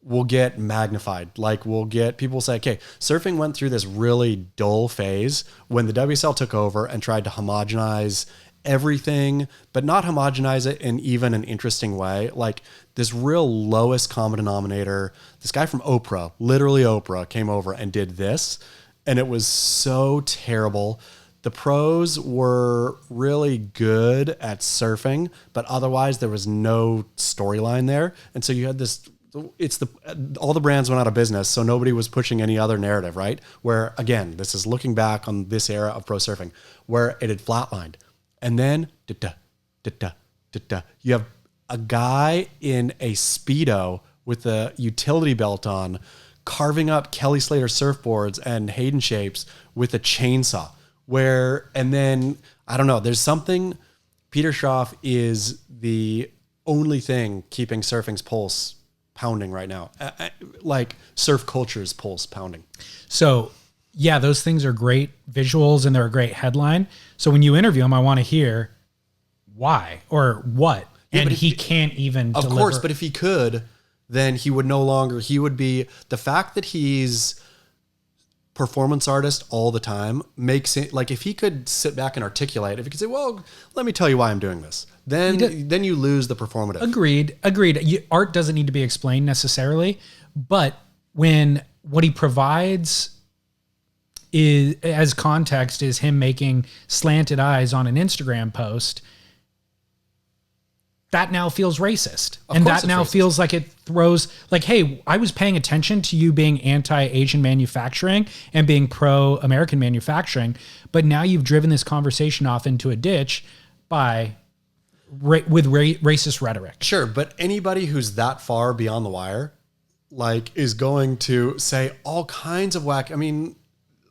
will get magnified, like people will say, okay, surfing went through this really dull phase when the WSL took over and tried to homogenize everything, but not homogenize it in even an interesting way. Like this real lowest common denominator. This guy from Oprah, literally Oprah, came over and did this, and it was so terrible. The pros were really good at surfing, but otherwise there was no storyline there. And so you had this, all the brands went out of business, so nobody was pushing any other narrative, right? Where, again, this is looking back on this era of pro surfing, where it had flatlined. And then, you have a guy in a Speedo with a utility belt on, carving up Kelly Slater surfboards and Hayden shapes with a chainsaw. And then, I don't know, there's something, Peter Schroff is the only thing keeping surfing's pulse pounding right now. Like surf culture's pulse pounding. So yeah, those things are great visuals and they're a great headline. So when you interview him, I want to hear why or what. Yeah, and he can't even deliver. Of course, but if he could, then he would be, the fact that he's performance artist all the time makes it, like, if he could sit back and articulate, if he could say, well, let me tell you why I'm doing this, then you lose the performative. Agreed. Art doesn't need to be explained necessarily, but when what he provides is as context is him making slanted eyes on an Instagram post, that now feels racist. And that now feels like it throws, like, hey, I was paying attention to you being anti-Asian manufacturing and being pro-American manufacturing, but now you've driven this conversation off into a ditch with racist rhetoric. Sure, but anybody who's that far beyond the wire, like, is going to say all kinds of whack. I mean,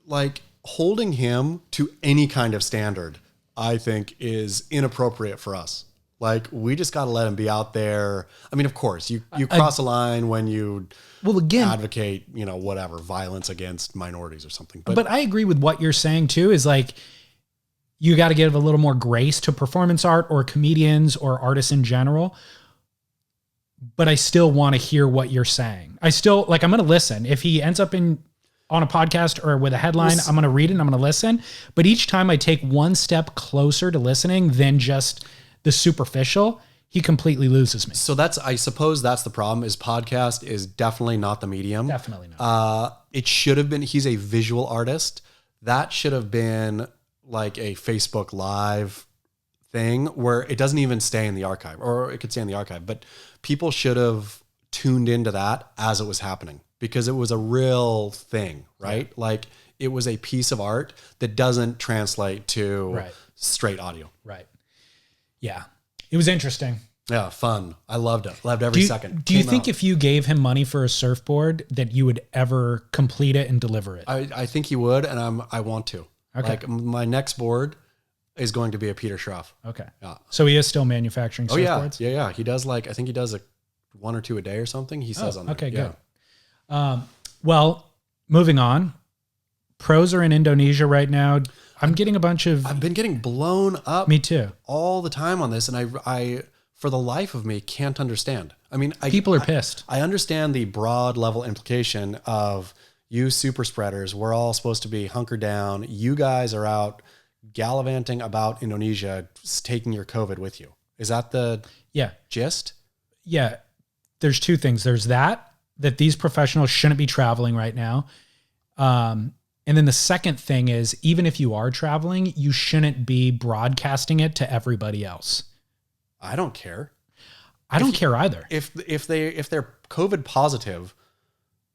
like, holding him to any kind of standard, I think, is inappropriate for us. Like, we just got to let him be out there. I mean, of course, you cross a line when you advocate, whatever, violence against minorities or something. But I agree with what you're saying too, is like, you got to give a little more grace to performance art or comedians or artists in general. But I still want to hear what you're saying. I'm going to listen. If he ends up on a podcast or with a headline, I'm going to read it and I'm going to listen. But each time I take one step closer to listening than just the superficial, he completely loses me. So I suppose that's the problem, is podcast is definitely not the medium. Definitely not. It should have been, he's a visual artist. That should have been like a Facebook Live thing where it doesn't even stay in the archive, or it could stay in the archive, but people should have tuned into that as it was happening, because it was a real thing, right? Yeah. Like, it was a piece of art that doesn't translate to straight audio. Right. Yeah, it was interesting. Yeah, fun. I loved it. Loved every second. Do you think if you gave him money for a surfboard that you would ever complete it and deliver it? I think he would, and I want to. Okay. Like, my next board is going to be a Peter Schroff. Okay. Yeah. So he is still manufacturing surfboards? Yeah. He does, I think he does one or two a day or something. He says on there. Okay, good. Well, moving on. Pros are in Indonesia right now. I've been getting blown up. Me too. All the time on this. And I for the life of me, can't understand. I mean, people are pissed. I understand the broad level implication of, you super spreaders, we're all supposed to be hunkered down. You guys are out gallivanting about Indonesia, taking your COVID with you. Is that the gist? Yeah. There's two things. There's that these professionals shouldn't be traveling right now. And then the second thing is, even if you are traveling, you shouldn't be broadcasting it to everybody else. I don't care. I don't care either. If they're COVID positive,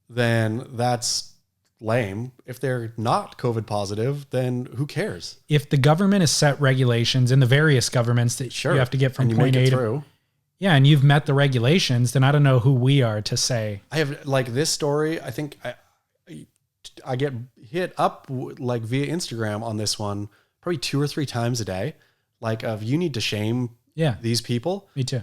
then that's lame. If they're not COVID positive, then who cares? If the government has set regulations, and the various governments that you have to get from point A to, and you've met the regulations, then I don't know who we are to say. I have, like, this story, I think I get hit up like via Instagram on this one probably 2 or 3 times a day, like, of, you need to shame these people. Me too.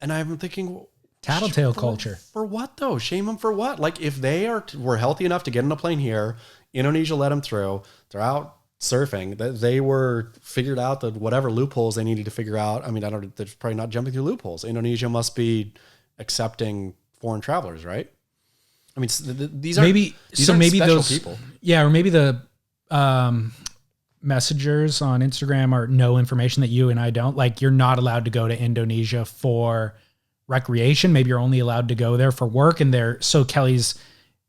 And I'm thinking, tattletale culture for what though? Shame them for what? Like, if they were healthy enough to get on a plane here, Indonesia let them through, they're out surfing, that they were figured out that whatever loopholes they needed to figure out. I mean, they're probably not jumping through loopholes. Indonesia must be accepting foreign travelers, right? I mean, these are maybe special people. Yeah, or maybe messengers on Instagram are know information that you and I don't. Like, you're not allowed to go to Indonesia for recreation. Maybe you're only allowed to go there for work. And so Kelly's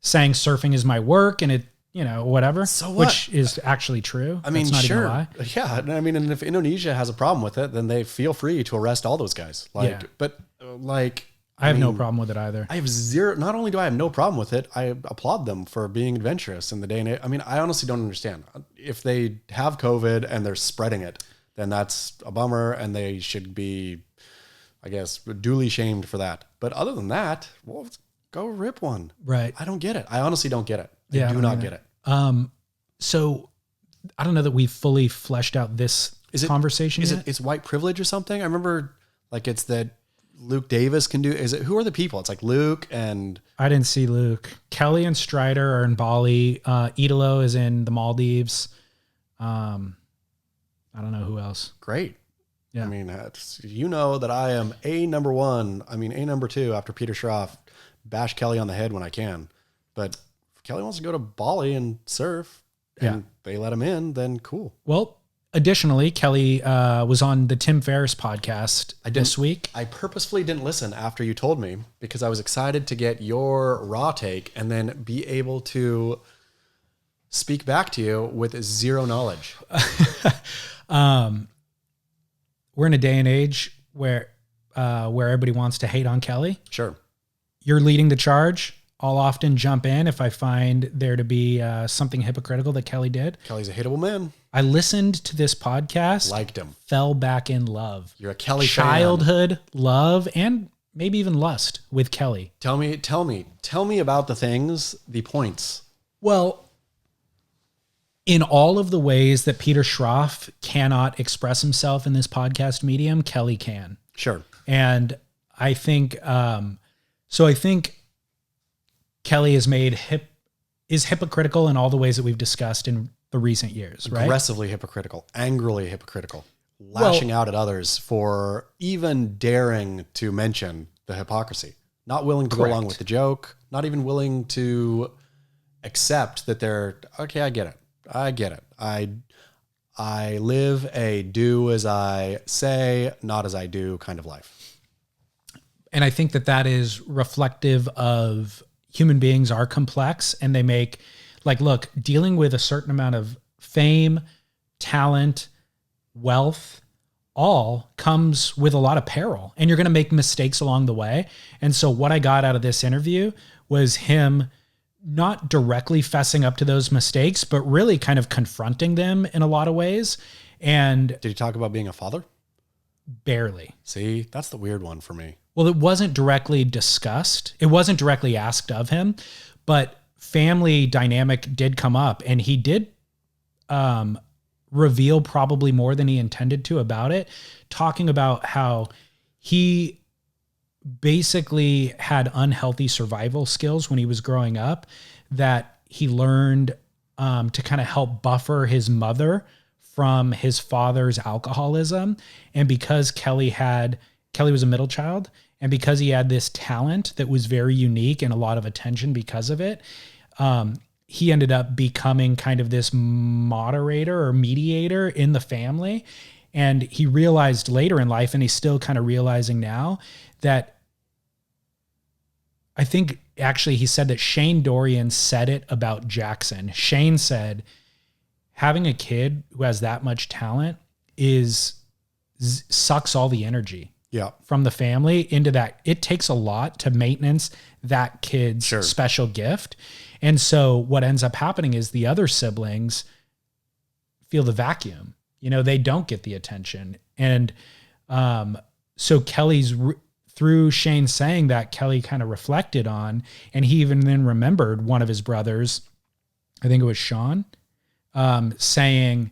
saying surfing is my work, and it, whatever. So what? Which is actually true. I mean, That's not sure. even a lie. Yeah. I mean, and if Indonesia has a problem with it, then they feel free to arrest all those guys. But I have no problem with it either. I have zero. Not only do I have no problem with it, I applaud them for being adventurous in the day and age. I mean, I honestly don't understand. If they have COVID and they're spreading it, then that's a bummer, and they should be, I guess, duly shamed for that. But other than that, well, go rip one. Right. I don't get it. I honestly don't get it. I do not get it. So I don't know that we've fully fleshed out this conversation yet. It's white privilege or something? I remember it's that Luke Davis can do. Who are the people? It's like Luke and... I didn't see Luke. Kelly and Strider are in Bali. Idolo is in the Maldives. I don't know who else. Great. Yeah. I mean, that I am number one. I mean, number two after Peter Schroff. Bash Kelly on the head when I can. But if Kelly wants to go to Bali and surf and they let him in, then cool. Well, additionally, Kelly was on the Tim Ferriss podcast this week. I purposefully didn't listen after you told me because I was excited to get your raw take and then be able to speak back to you with zero knowledge. We're in a day and age where everybody wants to hate on Kelly. Sure. You're leading the charge. I'll often jump in if I find there to be something hypocritical that Kelly did. Kelly's a hateable man. I listened to this podcast. Liked him. Fell back in love. You're a Kelly Childhood love and maybe even lust with Kelly. Tell me about the points. Well, in all of the ways that Peter Schroff cannot express himself in this podcast medium, Kelly can. Sure. And I think, I think Kelly is hypocritical in all the ways that we've discussed in the recent years, right? Aggressively hypocritical, angrily hypocritical, lashing out at others for even daring to mention the hypocrisy, not willing to go along with the joke, not even willing to accept that they're, okay, I get it. I live a do as I say, not as I do kind of life. And I think that is reflective of human beings are complex, and they make, look, dealing with a certain amount of fame, talent, wealth, all comes with a lot of peril, and you're going to make mistakes along the way. And so what I got out of this interview was him not directly fessing up to those mistakes, but really kind of confronting them in a lot of ways. And did he talk about being a father? Barely. See, that's the weird one for me. Well, it wasn't directly discussed. It wasn't directly asked of him, but family dynamic did come up, and he did reveal probably more than he intended to about it, talking about how he basically had unhealthy survival skills when he was growing up that he learned to kind of help buffer his mother from his father's alcoholism. And because Kelly was a middle child, and because he had this talent that was very unique and a lot of attention because of it, he ended up becoming kind of this moderator or mediator in the family. And he realized later in life, and he's still kind of realizing now, that I think actually he said that Shane Dorian said it about Jackson. Shane said, having a kid who has that much talent sucks all the energy from the family into that. It takes a lot to maintenance that kid's special gift. And so what ends up happening is the other siblings feel the vacuum. They don't get the attention. And so through Shane saying that, Kelly kind of reflected on, and he even then remembered one of his brothers, I think it was Sean, saying,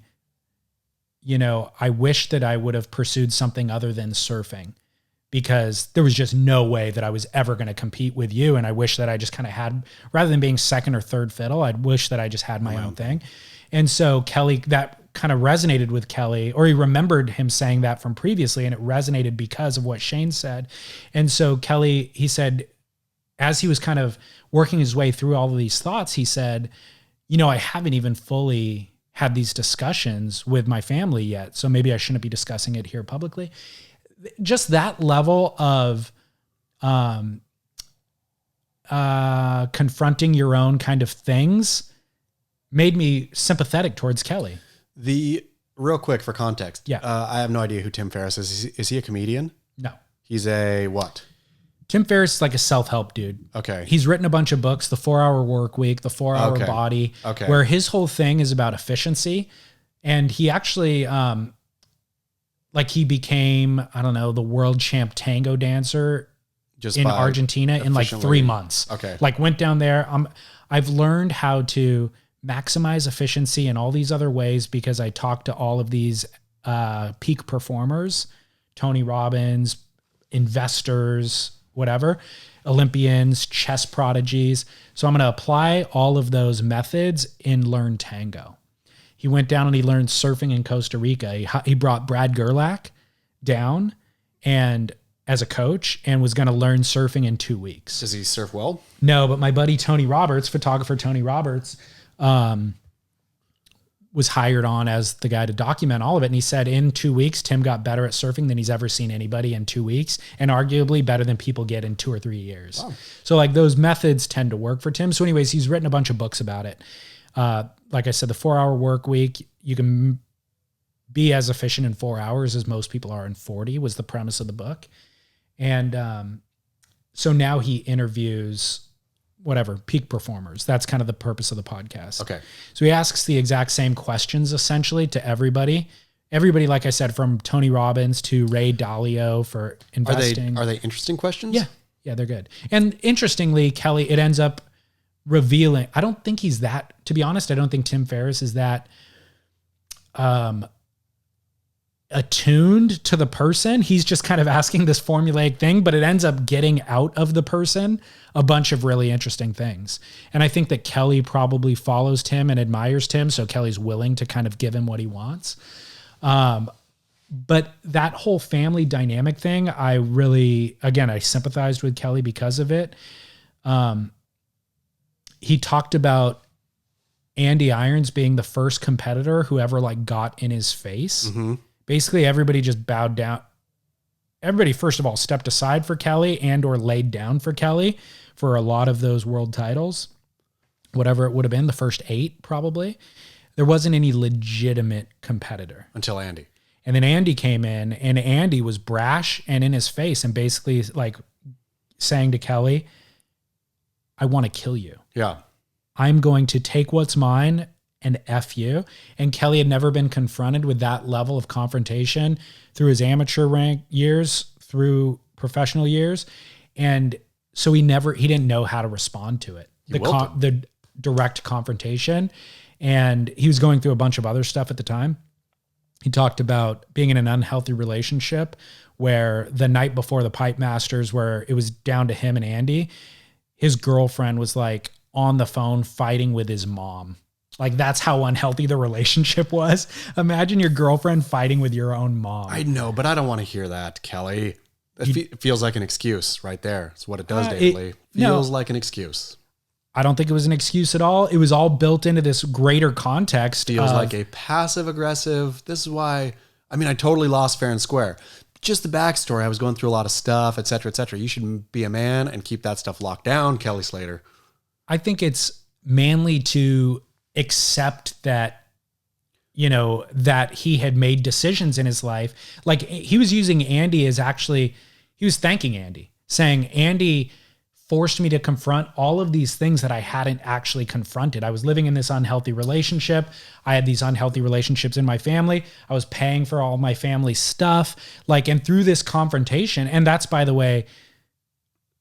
I wish that I would have pursued something other than surfing, because there was just no way that I was ever going to compete with you. And I wish that I just kind of had, rather than being second or third fiddle, I'd wish that I just had my own thing. And so Kelly, that kind of resonated with Kelly, or he remembered him saying that from previously, and it resonated because of what Shane said. And so Kelly, he said, as he was kind of working his way through all of these thoughts, he said, I haven't even fully had these discussions with my family yet. So maybe I shouldn't be discussing it here publicly. Just that level of confronting your own kind of things made me sympathetic towards Kelly. Real quick for context. Yeah. I have no idea who Tim Ferriss is. Is he a comedian? No. He's a what? Tim Ferriss is like a self-help dude. Okay. He's written a bunch of books, The 4-Hour Work Week, The 4-Hour Body, where his whole thing is about efficiency. And he actually, he became, I don't know, the world champ tango dancer just in Argentina in like 3 months. Okay. Like went down there. I've learned how to maximize efficiency in all these other ways because I talked to all of these peak performers, Tony Robbins, investors, whatever, Olympians, chess prodigies. So I'm going to apply all of those methods in Learn Tango. He went down and he learned surfing in Costa Rica. He brought Brad Gerlach down and as a coach and was going to learn surfing in 2 weeks. Does he surf well? No, but my buddy Tony Roberts, photographer Tony Roberts, was hired on as the guy to document all of it. And he said in 2 weeks, Tim got better at surfing than he's ever seen anybody in 2 weeks, and arguably better than people get in 2 or 3 years. Wow. So like those methods tend to work for Tim. So anyways, he's written a bunch of books about it. Like I said, the 4-Hour Work Week, you can be as efficient in 4 hours as most people are in 40 was the premise of the book. And so now he interviews peak performers. That's kind of the purpose of the podcast. Okay. So he asks the exact same questions essentially to everybody. Everybody, like I said, from Tony Robbins to Ray Dalio for investing. Are they interesting questions? Yeah. Yeah, they're good. And interestingly, Kelly, it ends up revealing, I don't think he's that, to be honest, I don't think Tim Ferriss is that attuned to the person. He's just kind of asking this formulaic thing, but it ends up getting out of the person a bunch of really interesting things. And I think that Kelly probably follows Tim and admires Tim, so Kelly's willing to kind of give him what he wants. But that whole family dynamic thing, I sympathized with Kelly because of it. He talked about Andy Irons being the first competitor who ever got in his face. Mm-hmm. Basically, everybody just bowed down. Everybody, first of all, stepped aside for Kelly and or laid down for Kelly for a lot of those world titles, whatever it would have been, the first 8 probably. There wasn't any legitimate competitor. Until Andy. And then Andy came in, and Andy was brash and in his face and basically saying to Kelly, I want to kill you. Yeah. I'm going to take what's mine and F you. And Kelly had never been confronted with that level of confrontation through his amateur rank years, through professional years. And so he didn't know how to respond to it. The direct confrontation. And he was going through a bunch of other stuff at the time. He talked about being in an unhealthy relationship where the night before the Pipe Masters, where it was down to him and Andy, his girlfriend was on the phone fighting with his mom. That's how unhealthy the relationship was. Imagine your girlfriend fighting with your own mom. I know, but I don't want to hear that, Kelly. It feels like an excuse right there. It's what it does, David Lee. Feels like an excuse. I don't think it was an excuse at all. It was all built into this greater context. Feels like a passive aggressive. This is why, I totally lost fair and square. Just the backstory. I was going through a lot of stuff, et cetera, et cetera. You should be a man and keep that stuff locked down, Kelly Slater. I think it's manly to accept that, that he had made decisions in his life. He was using Andy as he was thanking Andy, saying, Andy forced me to confront all of these things that I hadn't actually confronted. I was living in this unhealthy relationship. I had these unhealthy relationships in my family. I was paying for all my family stuff. And through this confrontation, and that's, by the way,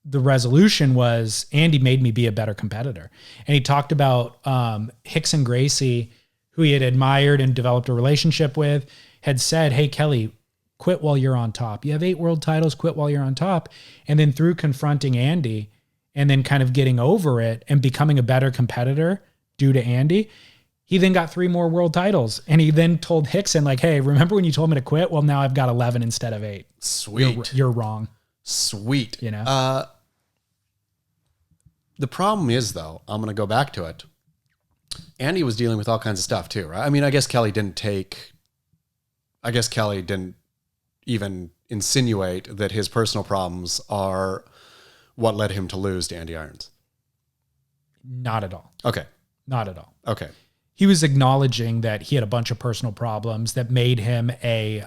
the resolution was Andy made me be a better competitor. And he talked about Rickson Gracie, who he had admired and developed a relationship with, had said, hey, Kelly, quit while you're on top. You have 8 world titles, quit while you're on top. And then through confronting Andy and then kind of getting over it and becoming a better competitor due to Andy, he then got 3 more world titles. And he then told Rickson, hey, remember when you told me to quit? Well, now I've got 11 instead of 8. Sweet. You're wrong. Sweet. The problem is, though, I'm going to go back to it. Andy was dealing with all kinds of stuff too, right? I mean, I guess Kelly didn't even insinuate that his personal problems are what led him to lose to Andy Irons. Not at all. Okay. Not at all. Okay. He was acknowledging that he had a bunch of personal problems that made him a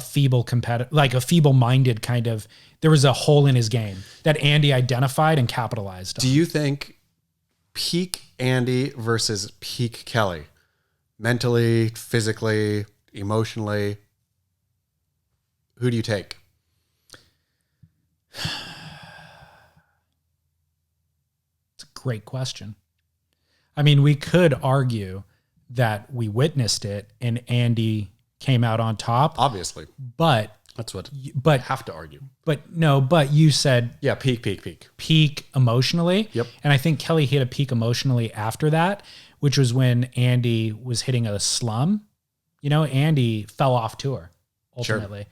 feeble competitor, like a feeble-minded kind of, there was a hole in his game that Andy identified and capitalized on. Do you think peak Andy versus peak Kelly, mentally, physically, emotionally, who do you take? It's a great question. I mean, we could argue that we witnessed it and Andy came out on top. Obviously. But that's what I have to argue. But you said peak emotionally. Yep. And I think Kelly hit a peak emotionally after that, which was when Andy was hitting a slum. You know, Andy fell off tour ultimately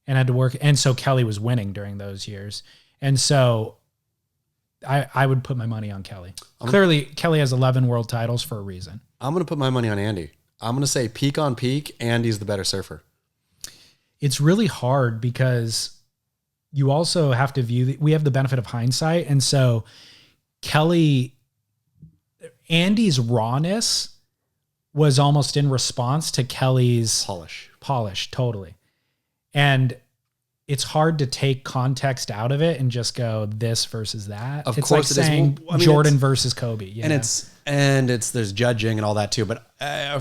and had to work. And so Kelly was winning during those years. And so I would put my money on Kelly. Clearly, Kelly has 11 world titles for a reason. I'm going to put my money on Andy. I'm going to say peak on peak, Andy's the better surfer. It's really hard because you also have to view, we have the benefit of hindsight. And so Andy's rawness was almost in response to Kelly's polish, totally. And it's hard to take context out of it and just go this versus that. Of it's course like saying Jordan versus Kobe. There's judging and all that too, but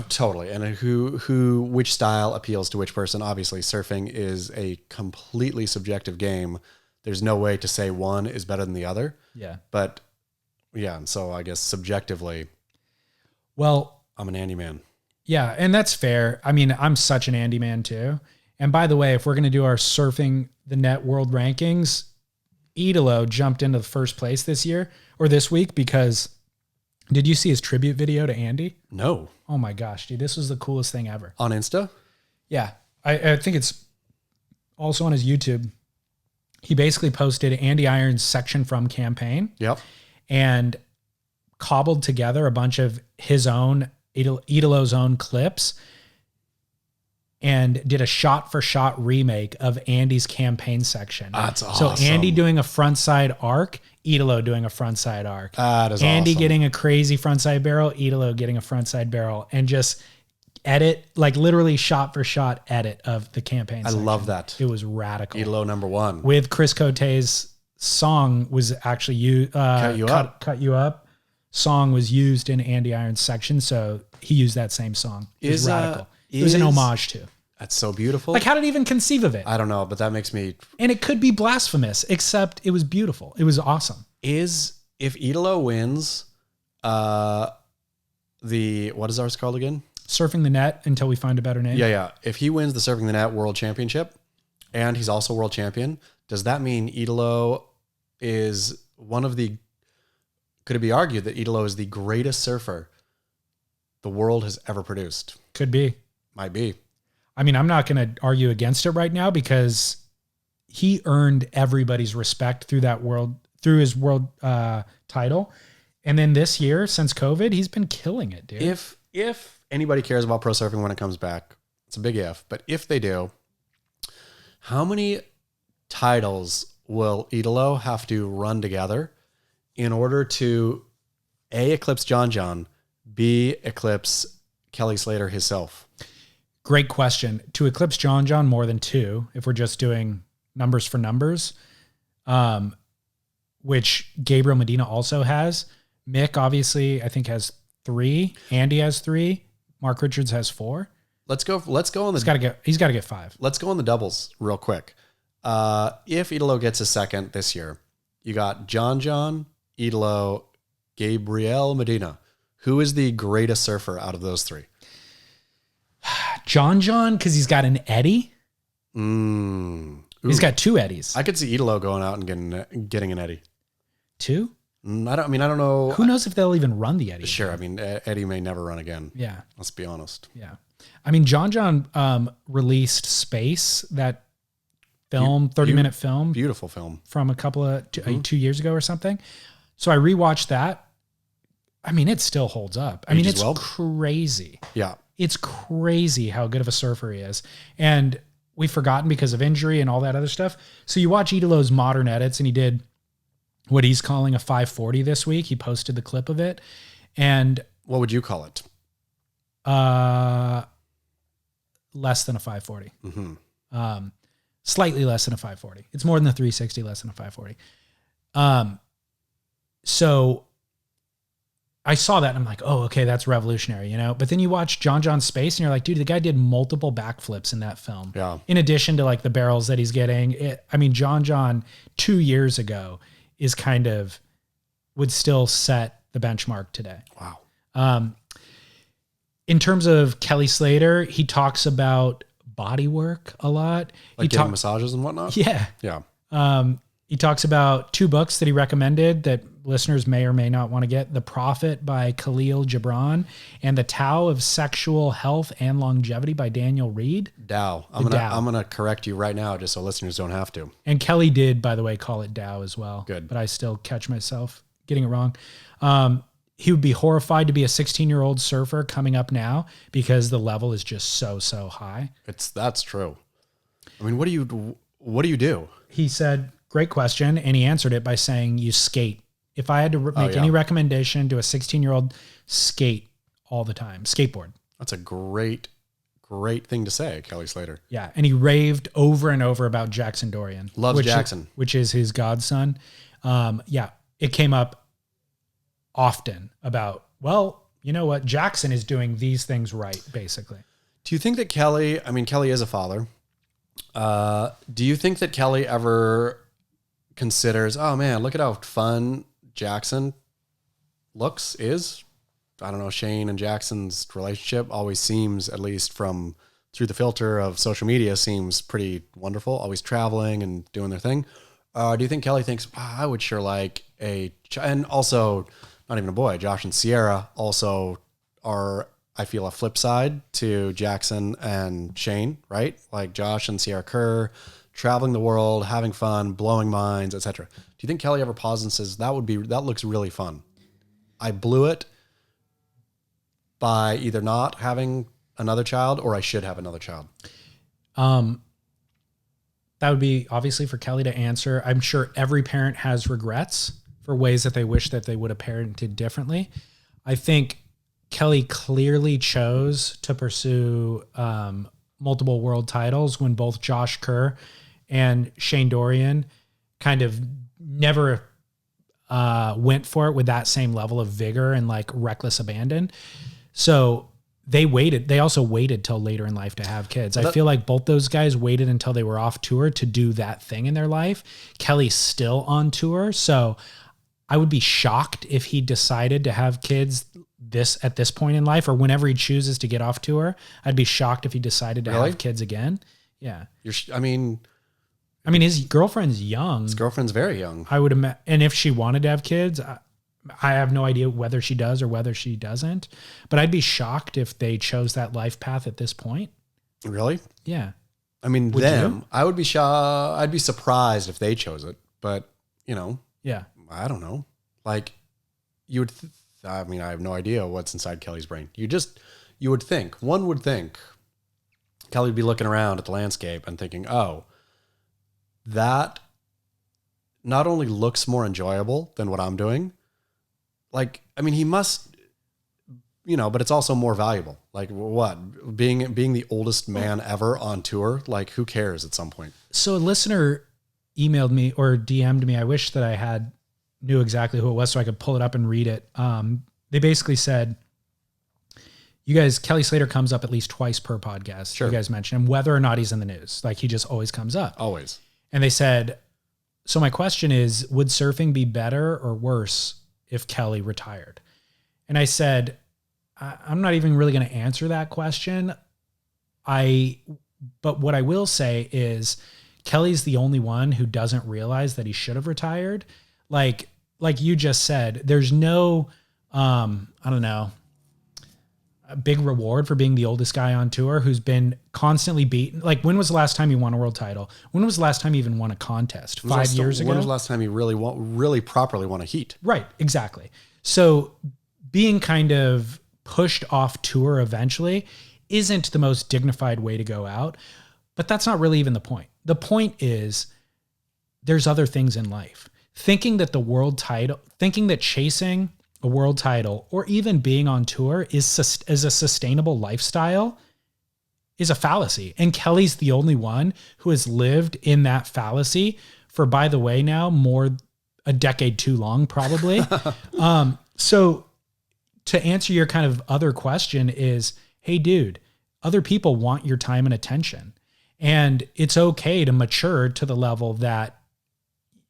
totally. And which style appeals to which person? Obviously, surfing is a completely subjective game. There's no way to say one is better than the other. Yeah. But yeah, and so I guess subjectively, well, I'm an Andy man. Yeah, and that's fair. I mean, I'm such an Andy man too. And by the way, if we're going to do our Surfing the Net world rankings, Idolo jumped into the first place this week because did you see his tribute video to Andy? No. Oh my gosh, dude, this was the coolest thing ever. On Insta? Yeah. I think it's also on his YouTube. He basically posted Andy Irons' section from campaign. Yep. And cobbled together a bunch of his own, Idolo's own clips and did a shot-for-shot remake of Andy's campaign section. That's awesome. So Andy doing a frontside arc, Idolo doing a frontside arc. That is Andy awesome. getting a crazy frontside barrel, Idolo getting a frontside barrel, and just edit, like literally shot-for-shot edit of the campaign section. I love that. It was radical. Idolo number one. With Chris Cote's song was actually used. Cut You Up song was used in Andy Irons' section, so he used that same song. It was radical. It was an homage to. That's so beautiful. Like, how did he even conceive of it? I don't know, but that makes me... And it could be blasphemous, except it was beautiful. It was awesome. If Idolo wins what is ours called again? Surfing the Net until we find a better name. Yeah. If he wins the Surfing the Net World Championship and he's also world champion, does that mean Idolo is could it be argued that Idolo is the greatest surfer the world has ever produced? Could be. Might be. I mean, I'm not going to argue against it right now because he earned everybody's respect through his world title. And then this year, since COVID, he's been killing it, dude. If anybody cares about pro surfing when it comes back, it's a big if, but if they do, how many titles will Idolo have to run together in order to A, eclipse John, B, eclipse Kelly Slater himself? Great question. To eclipse John more than 2, if we're just doing numbers for numbers, which Gabriel Medina also has. Mick obviously I think has 3. Andy has 3. Mark Richards has 4. Let's go on the... He's got to get 5. Let's go on the doubles real quick. If Idolo gets a second this year, you got John, Idolo, Gabriel Medina. Who is the greatest surfer out of those 3? John, because he's got an Eddie. He's got 2 Eddies. I could see Idolo going out and getting an Eddie. 2? I don't know. Who knows if they'll even run the Eddie? Sure. I mean, Eddie may never run again. Yeah. Let's be honest. Yeah. I mean, John released Space, that film, 30-minute film. Beautiful film. From a couple of 2 years ago or something. So I rewatched that. I mean, it still holds up. I mean, it's crazy. Yeah. It's crazy how good of a surfer he is. And we've forgotten because of injury and all that other stuff. So you watch Idolo's modern edits, and he did what he's calling a 540 this week. He posted the clip of it. And what would you call it? Less than a 540. Slightly less than a 540. It's more than a 360, less than a 540. So I saw that and I'm like, oh, okay, that's revolutionary, you know? But then you watch John Space and you're like, dude, the guy did multiple backflips in that film. Yeah. In addition to like the barrels that he's getting. John 2 years ago is kind of, would still set the benchmark today. Wow. In terms of Kelly Slater, he talks about body work a lot. Like getting massages and whatnot? Yeah. Yeah. He talks about 2 books that he recommended that listeners may or may not want to get: The Prophet by Khalil Gibran and The Tao of Sexual Health and Longevity by Daniel Reed. Tao. I'm gonna correct you right now just so listeners don't have to. And Kelly did, by the way, call it Tao as well. Good. But I still catch myself getting it wrong. He would be horrified to be a 16-year-old surfer coming up now because the level is just so high. That's true. I mean, what do you do? He said, great question. And he answered it by saying, you skate. If I had to make any recommendation to a 16-year-old, skate all the time, skateboard. That's a great thing to say, Kelly Slater. Yeah. And he raved over and over about Jackson Dorian. Loves Jackson. Which is his godson. Yeah. It came up often about, well, you know what? Jackson is doing these things right, basically. Do you think that Kelly is a father. Do you think that Kelly ever considers, oh man, look at how fun Jackson is? I don't know, Shane and Jackson's relationship always seems, at least from through the filter of social media, seems pretty wonderful, always traveling and doing their thing. Do you think Kelly thinks, I would sure like and also not even a boy, Josh and Sierra also are, I feel, a flip side to Jackson and Shane, right? Like Josh and Sierra Kerr, traveling the world, having fun, blowing minds, etc. Do you think Kelly ever pauses and says, that looks really fun? I blew it by either not having another child or I should have another child. That would be obviously for Kelly to answer. I'm sure every parent has regrets for ways that they wish that they would have parented differently. I think Kelly clearly chose to pursue multiple world titles when both Josh Kerr and Shane Dorian kind of never went for it with that same level of vigor and like reckless abandon. So they waited. They also waited till later in life to have kids. I feel like both those guys waited until they were off tour to do that thing in their life. Kelly's still on tour. So I would be shocked if he decided to have kids at this point in life or whenever he chooses to get off tour. I'd be shocked if he decided to have kids again. Yeah. I mean, his girlfriend's young. His girlfriend's very young. I would imagine. And if she wanted to have kids, I have no idea whether she does or whether she doesn't, but I'd be shocked if they chose that life path at this point. Really? Yeah. I mean, I would be shocked. I'd be surprised if they chose it, but yeah, I don't know. Like you would, I have no idea what's inside Kelly's brain. One would think Kelly would be looking around at the landscape and thinking, oh, that not only looks more enjoyable than what I'm doing, he must, but it's also more valuable. Like what? Being the oldest man ever on tour, like who cares at some point? So a listener emailed me or DM'd me. I wish that I knew exactly who it was so I could pull it up and read it. They basically said, you guys, Kelly Slater comes up at least twice per podcast. Sure. You guys mentioned him, whether or not he's in the news. Like he just always comes up. Always. And they said, so my question is, would surfing be better or worse if Kelly retired? And I said, I'm not even really going to answer that question. But what I will say is Kelly's the only one who doesn't realize that he should have retired. Like you just said, there's no, a big reward for being the oldest guy on tour who's been constantly beaten. Like when was the last time he won a world title? When was the last time he even won a contest? 5 years ago? When was the last time he really properly won a heat? Right. Exactly. So being kind of pushed off tour eventually isn't the most dignified way to go out. But that's not really even the point. The point is there's other things in life. Thinking that chasing a world title or even being on tour is a sustainable lifestyle is a fallacy. And Kelly's the only one who has lived in that fallacy for, by the way, now a decade too long, probably. So to answer your kind of other question is, hey, dude, other people want your time and attention. And it's okay to mature to the level that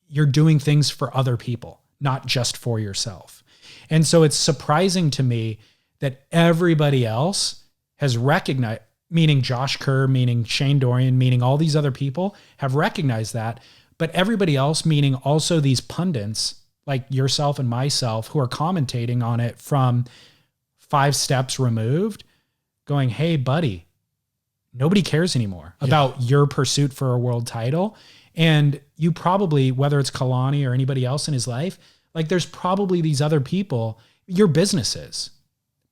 you're doing things for other people, not just for yourself. And so it's surprising to me that everybody else has recognized, meaning Josh Kerr, meaning Shane Dorian, meaning all these other people have recognized that. But everybody else, meaning also these pundits like yourself and myself who are commentating on it from 5 steps removed, going, hey, buddy, nobody cares anymore about your pursuit for a world title. And you probably, whether it's Kalani or anybody else in his life, like there's probably these other people, your businesses,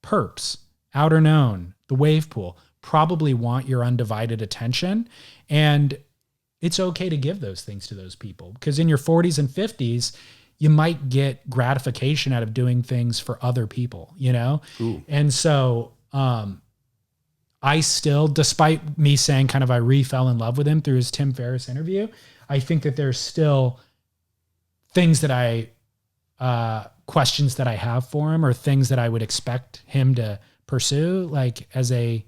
Perps, Outer Known, the Wave Pool, probably want your undivided attention. And it's okay to give those things to those people because in your 40s and 50s, you might get gratification out of doing things for other people, you know? Ooh. And so, I still, despite me saying kind of I fell in love with him through his Tim Ferriss interview, I think that there's still things that questions that I have for him or things that I would expect him to pursue, like as a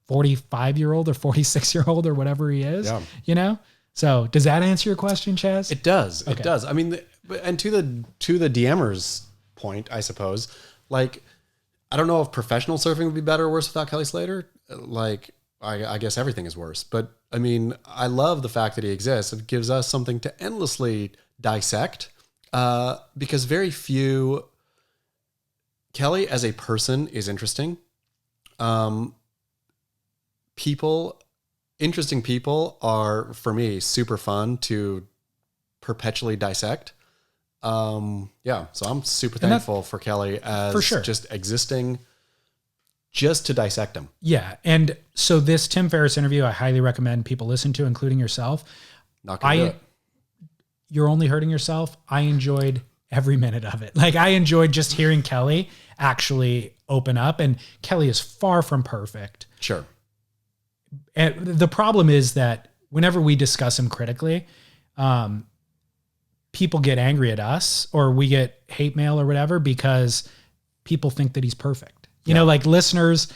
45-year-old or 46-year-old or whatever he is, you know? So does that answer your question, Chaz? It does. Okay. It does. I mean, and to the DMer's point, I suppose, like, I don't know if professional surfing would be better or worse without Kelly Slater. Like, I guess everything is worse. But, I mean, I love the fact that he exists. It gives us something to endlessly dissect because very few... Kelly as a person is interesting. Interesting people are, for me, super fun to perpetually dissect. So I'm super thankful for Kelly as just existing just to dissect him. Yeah. And so this Tim Ferriss interview, I highly recommend people listen to, including yourself. Not gonna do it. You're only hurting yourself. I enjoyed every minute of it. Like I enjoyed just hearing Kelly actually open up, and Kelly is far from perfect. Sure. And the problem is that whenever we discuss him critically, people get angry at us or we get hate mail or whatever because people think that he's perfect. You know, like listeners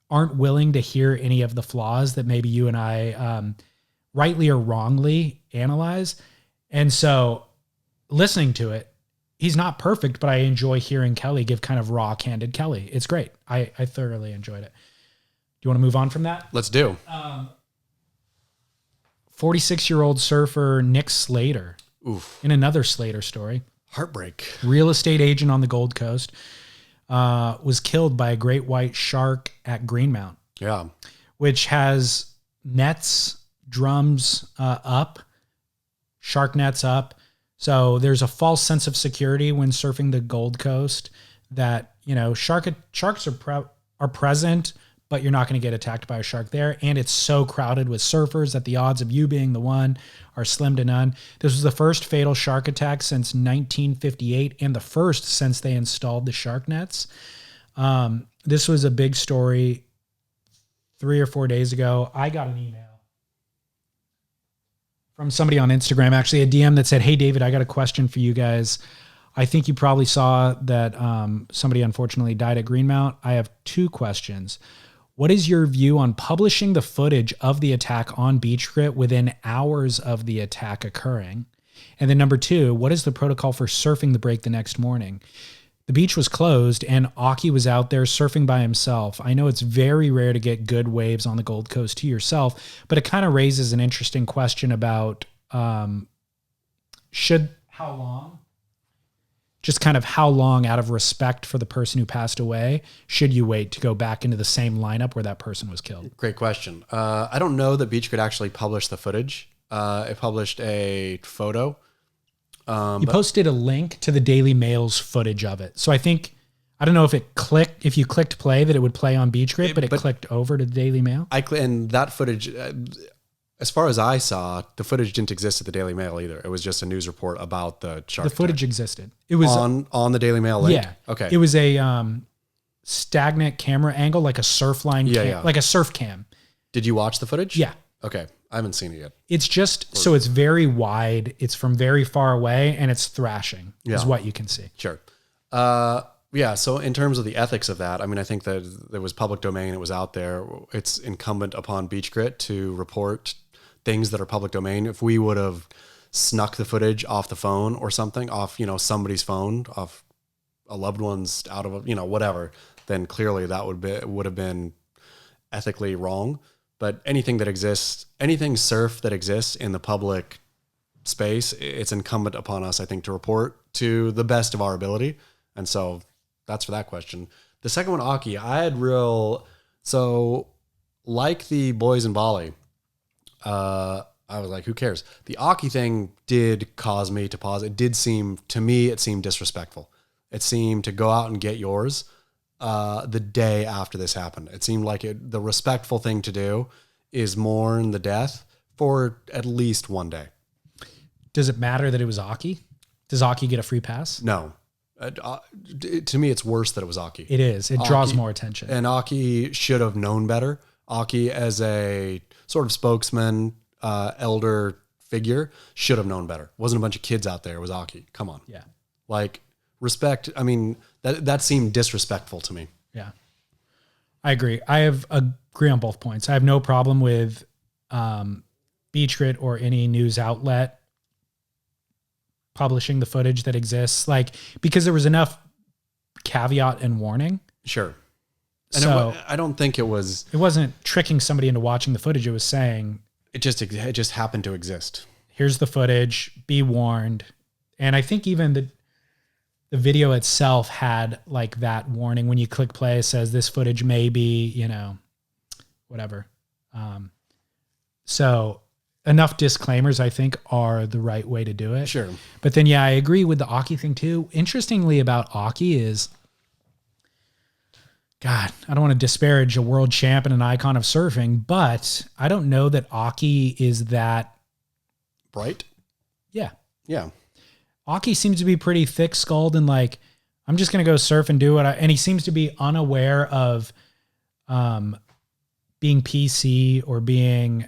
aren't willing to hear any of the flaws that maybe you and I rightly or wrongly analyze. And so listening to it, he's not perfect, but I enjoy hearing Kelly give kind of raw, candid Kelly. It's great. I thoroughly enjoyed it. Do you want to move on from that? Let's do. 46-year-old surfer Nick Slater. Oof. In another Slater story. Heartbreak. Real estate agent on the Gold Coast was killed by a great white shark at Greenmount. Yeah. Which has nets, drums up, shark nets up. So there's a false sense of security when surfing the Gold Coast that, you know, sharks are present, but you're not going to get attacked by a shark there. And it's so crowded with surfers that the odds of you being the one are slim to none. This was the first fatal shark attack since 1958 and the first since they installed the shark nets. This was a big story 3 or 4 days ago. I got an email from somebody on Instagram, actually a DM that said, hey, David, I got a question for you guys. I think you probably saw that somebody unfortunately died at Greenmount. I have 2 questions. What is your view on publishing the footage of the attack on Beach Grit within hours of the attack occurring? And then number 2, what is the protocol for surfing the break the next morning? The beach was closed and Occy was out there surfing by himself. I know it's very rare to get good waves on the Gold Coast to yourself, but it kind of raises an interesting question about how long? Just kind of how long, out of respect for the person who passed away, should you wait to go back into the same lineup where that person was killed? Great question. I don't know that Beach could actually publish the footage. It published a photo. You posted a link to the Daily Mail's footage of it. So I think I don't know if if you clicked play, that it would play on Beach Grit, but it clicked over to the Daily Mail. And that footage, as far as I saw, the footage didn't exist at the Daily Mail either. It was just a news report about the shark. The footage existed. It was on the Daily Mail link? Yeah. Okay. It was a stagnant camera angle, like a surf line, like a surf cam. Did you watch the footage? Yeah. Okay. I haven't seen it yet. It's just, so it's very wide. It's from very far away and it's thrashing is what you can see. Sure. Yeah. So in terms of the ethics of that, I mean, I think that there was public domain. It was out there. It's incumbent upon Beach Grit to report things that are public domain. If we would have snuck the footage off the phone or something, off, somebody's phone, off a loved one's, out of, whatever, then clearly that would have been ethically wrong. But anything that exists, anything surf that exists in the public space, it's incumbent upon us, I think, to report to the best of our ability. And so that's for that question. The second one, Occy, so like the boys in Bali, I was like, who cares? The Occy thing did cause me to pause. To me, it seemed disrespectful. It seemed to go out and get yours the day after this happened. It seemed like the respectful thing to do is mourn the death for at least one day. Does it matter that it was Occy? Does Occy get a free pass? No. To me, it's worse that it was Occy. It is. It draws more attention. And Occy should have known better. Occy, as a sort of spokesman, elder figure, should have known better. It wasn't a bunch of kids out there. It was Occy. Come on. Yeah. Like, respect. I mean, that seemed disrespectful to me. Yeah. I agree. I agree on both points. I have no problem with Beach Grit or any news outlet publishing the footage that exists, because there was enough caveat and warning. Sure. And so I don't think it wasn't tricking somebody into watching the footage. It was saying it just happened to exist. Here's the footage, be warned. And I think even the video itself had that warning. When you click play, it says this footage may be, whatever. So enough disclaimers, I think, are the right way to do it. Sure. But then, I agree with the Occy thing too. Interestingly about Occy is, God, I don't want to disparage a world champ and an icon of surfing, but I don't know that Occy is that bright. Yeah. Yeah. Occy seems to be pretty thick-skulled and I'm just going to go surf and do it. And he seems to be unaware of being PC or being,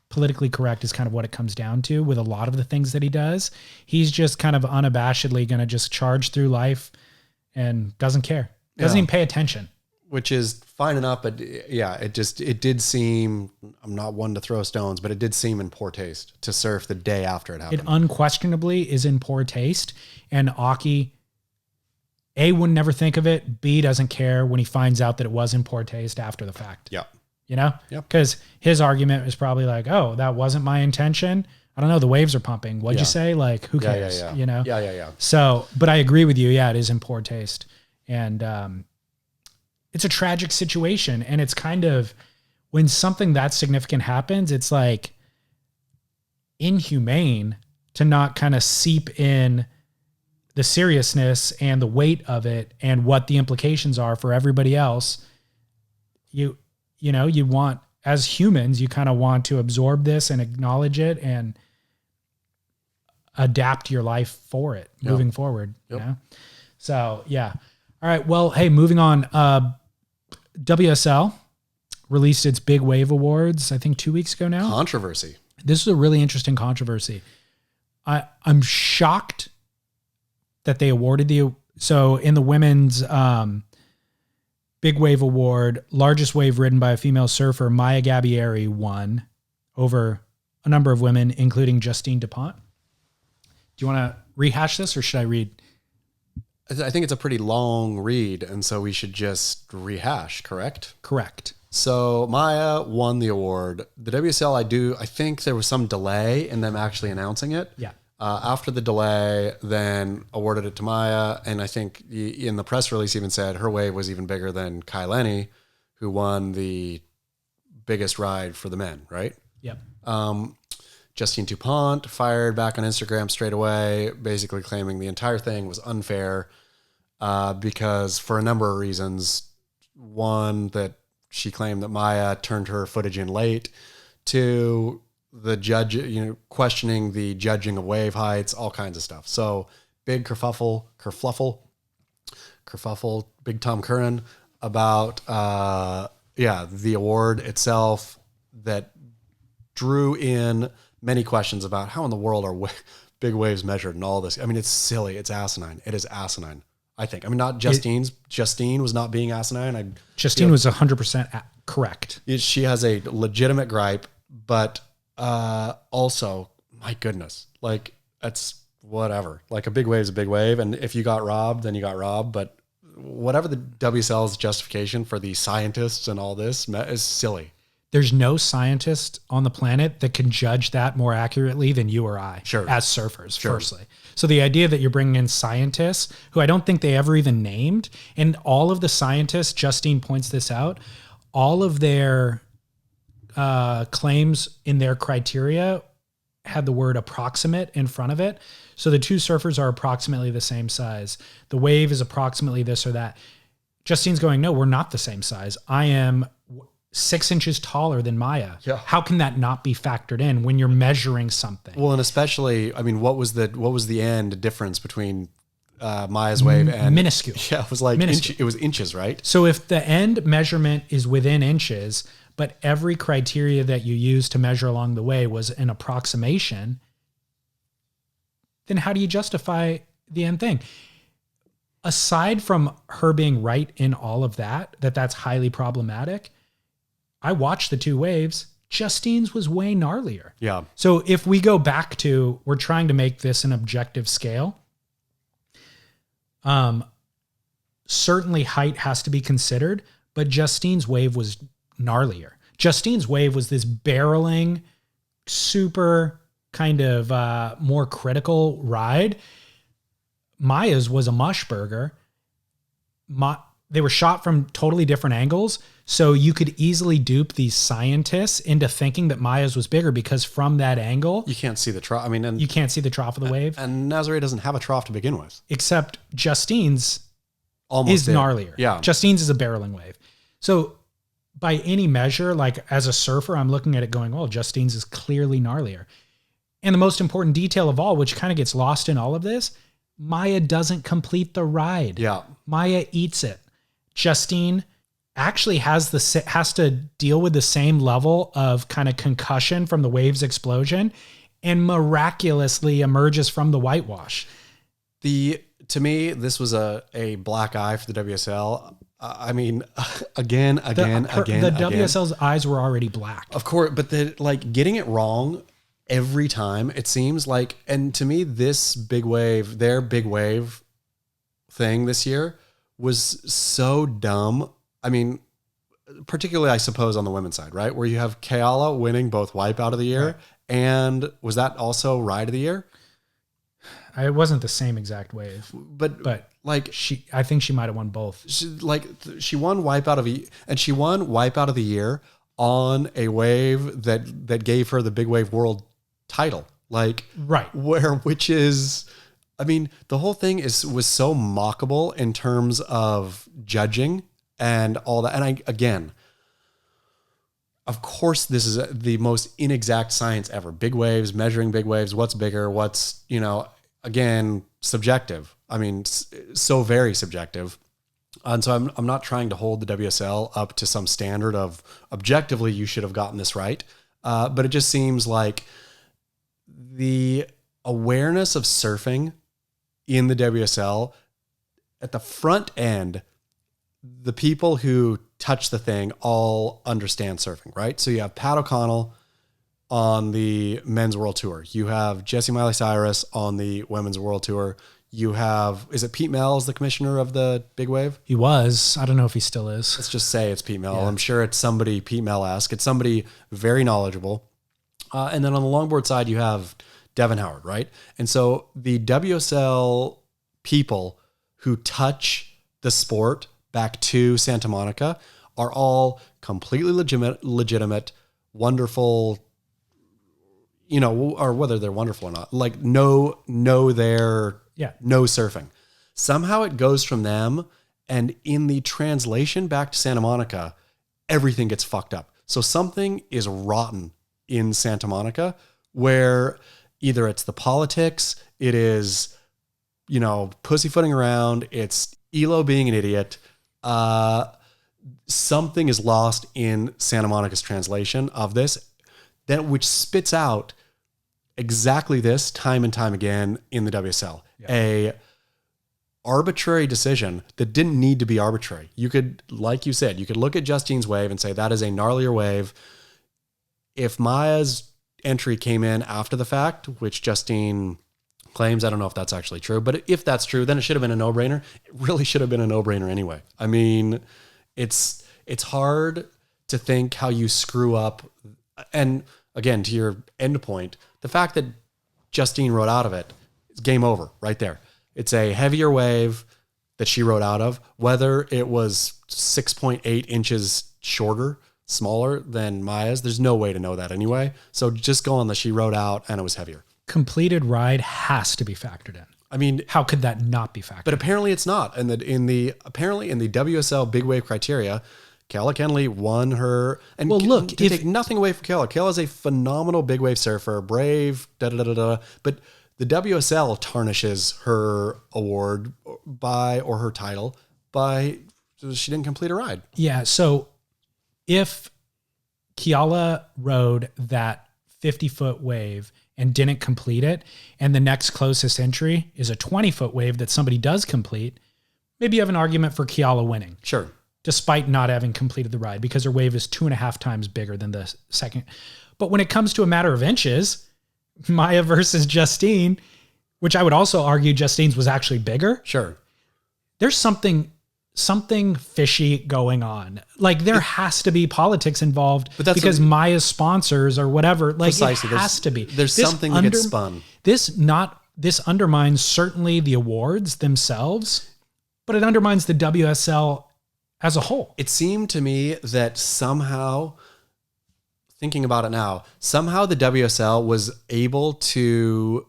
politically correct is kind of what it comes down to with a lot of the things that he does. He's just kind of unabashedly going to just charge through life and doesn't care. Doesn't even pay attention. Which is fine enough, but it did seem, I'm not one to throw stones, but it did seem in poor taste to surf the day after it happened. It unquestionably is in poor taste. And Occy, A, would never think of it. B, doesn't care when he finds out that it was in poor taste after the fact. Yeah. Because his argument was probably oh, that wasn't my intention. I don't know. The waves are pumping. What'd you say? Who cares? Yeah. So, but I agree with you. Yeah, it is in poor taste. And it's a tragic situation. And it's kind of, when something that significant happens, it's inhumane to not kind of seep in the seriousness and the weight of it and what the implications are for everybody else. You want, as humans, you kind of want to absorb this and acknowledge it and adapt your life for it moving forward. Yep. So, yeah. All right. Well, hey, moving on. WSL released its Big Wave Awards, I think 2 weeks ago now. Controversy. This is a really interesting controversy. I'm shocked that they awarded so in the women's Big Wave Award, largest wave ridden by a female surfer, Maya Gabieri won over a number of women, including Justine DuPont. Do you want to rehash this or should I read? I think it's a pretty long read, and so we should just rehash, correct? Correct. So Maya won the award. The WSL, I think there was some delay in them actually announcing it. Yeah. After the delay, then awarded it to Maya, and I think in the press release even said her wave was even bigger than Kai Lenny, who won the biggest ride for the men, right? Yep. Justine DuPont fired back on Instagram straight away, basically claiming the entire thing was unfair. because for a number of reasons. One, that she claimed that Maya turned her footage in late. Two, the judge, questioning the judging of wave heights, all kinds of stuff. So big kerfuffle, big Tom Curran about, the award itself that drew in many questions about how in the world are big waves measured and all this. I mean, it's silly. It's asinine. It is asinine, I think. I mean, not Justine's. Justine was not being asinine. Justine was 100% correct. She has a legitimate gripe, but also, my goodness, like, that's whatever. Like, a big wave is a big wave, and if you got robbed, then you got robbed. But whatever the WSL's justification for the scientists and all this is silly. There's no scientist on the planet that can judge that more accurately than you or I, as surfers, firstly. So the idea that you're bringing in scientists, who I don't think they ever even named, and all of the scientists, Justine points this out, all of their claims in their criteria had the word approximate in front of it. So the two surfers are approximately the same size. The wave is approximately this or that. Justine's going, no, we're not the same size. I am 6 inches taller than Maya. Yeah. How can that not be factored in when you're measuring something? Well, and especially, I mean, what was the end difference between Maya's wave and minuscule? Yeah, it was like it was inches, right? So if the end measurement is within inches, but every criteria that you use to measure along the way was an approximation, then how do you justify the end thing? Aside from her being right in all of that's highly problematic, I watched the two waves. Justine's was way gnarlier. Yeah. So if we go back to, we're trying to make this an objective scale. Certainly height has to be considered, but Justine's wave was gnarlier. Justine's wave was this barreling, super kind of more critical ride. Maya's was a mush burger. They were shot from totally different angles, so you could easily dupe these scientists into thinking that Maya's was bigger because from that angle, you can't see the trough. I mean, you can't see the trough of the wave. And Nazare doesn't have a trough to begin with. Except Justine's almost is gnarlier. Yeah. Justine's is a barreling wave. So by any measure, like as a surfer, I'm looking at it going, oh, Justine's is clearly gnarlier. And the most important detail of all, which kind of gets lost in all of this, Maya doesn't complete the ride. Yeah. Maya eats it. Justine actually has to deal with the same level of kind of concussion from the wave's explosion and miraculously emerges from the whitewash. To me, this was a black eye for the WSL. I mean, again. The WSL's eyes were already black. Of course, but getting it wrong every time, it seems like, and to me, this big wave, their big wave thing this year was so dumb. I mean, particularly, I suppose, on the women's side, right? Where you have Keala winning both Wipeout of the Year, right. And was that also Ride of the Year? It wasn't the same exact wave. But like I think she might have won both. She won Wipeout of the Year on a wave that gave her the Big Wave World title. Like, right. Which is, I mean, the whole thing was so mockable in terms of judging and all that. And again, of course, this is the most inexact science ever. Big waves, measuring big waves, what's bigger, what's, again, subjective. I mean, so very subjective. And so I'm not trying to hold the WSL up to some standard of objectively, you should have gotten this right. But it just seems like the awareness of surfing in the WSL at the front end, the people who touch the thing all understand surfing, right? So you have Pat O'Connell on the Men's World Tour. You have Jessie Miley Cyrus on the Women's World Tour. You have, is it Pete Mells, the commissioner of the Big Wave? He was. I don't know if he still is. Let's just say it's Pete Mell. Yeah. I'm sure it's somebody Pete Mell-esque. It's somebody very knowledgeable. And then on the longboard side, you have Devin Howard, right? And so the WSL people who touch the sport back to Santa Monica are all completely legitimate, wonderful, or whether they're wonderful or not, like know their no surfing. Somehow it goes from them, and in the translation back to Santa Monica, everything gets fucked up. So something is rotten in Santa Monica, where either it's the politics, it is, pussyfooting around, it's Elo being an idiot. Something is lost in Santa Monica's translation of this, which spits out exactly this time and time again in the WSL. Yeah. A arbitrary decision that didn't need to be arbitrary. You could, like you said, you could look at Justine's wave and say that is a gnarlier wave. If Maya's entry came in after the fact, which Justine claims, I don't know if that's actually true, but if that's true, then it should have been a no-brainer. It really should have been a no-brainer anyway. I mean, it's hard to think how you screw up. And again, to your end point, the fact that Justine wrote out of it, it's game over right there. It's a heavier wave that she wrote out of, whether it was 6.8 inches smaller than Maya's. There's no way to know that anyway. So just go on that she wrote out and it was heavier. Completed ride has to be factored in. I mean, how could that not be factored? But apparently it's not. And apparently in the WSL big wave criteria, Kayla Kenley won her. And take nothing away from Kayla. Kayla's a phenomenal big wave surfer, brave, but the WSL tarnishes her award or her title by she didn't complete a ride. Yeah. So if Kiala rode that 50-foot wave and didn't complete it, and the next closest entry is a 20-foot wave that somebody does complete, maybe you have an argument for Kiala winning. Sure. Despite not having completed the ride, because her wave is 2.5 times bigger than the second. But when it comes to a matter of inches, Maya versus Justine, which I would also argue Justine's was actually bigger. Sure. There's something fishy going on. Like there has to be politics involved because Maya's sponsors or whatever, like precisely. It has to be. There's something that gets spun. This undermines certainly the awards themselves, but it undermines the WSL as a whole. It seemed to me that somehow, thinking about it now, somehow the WSL was able to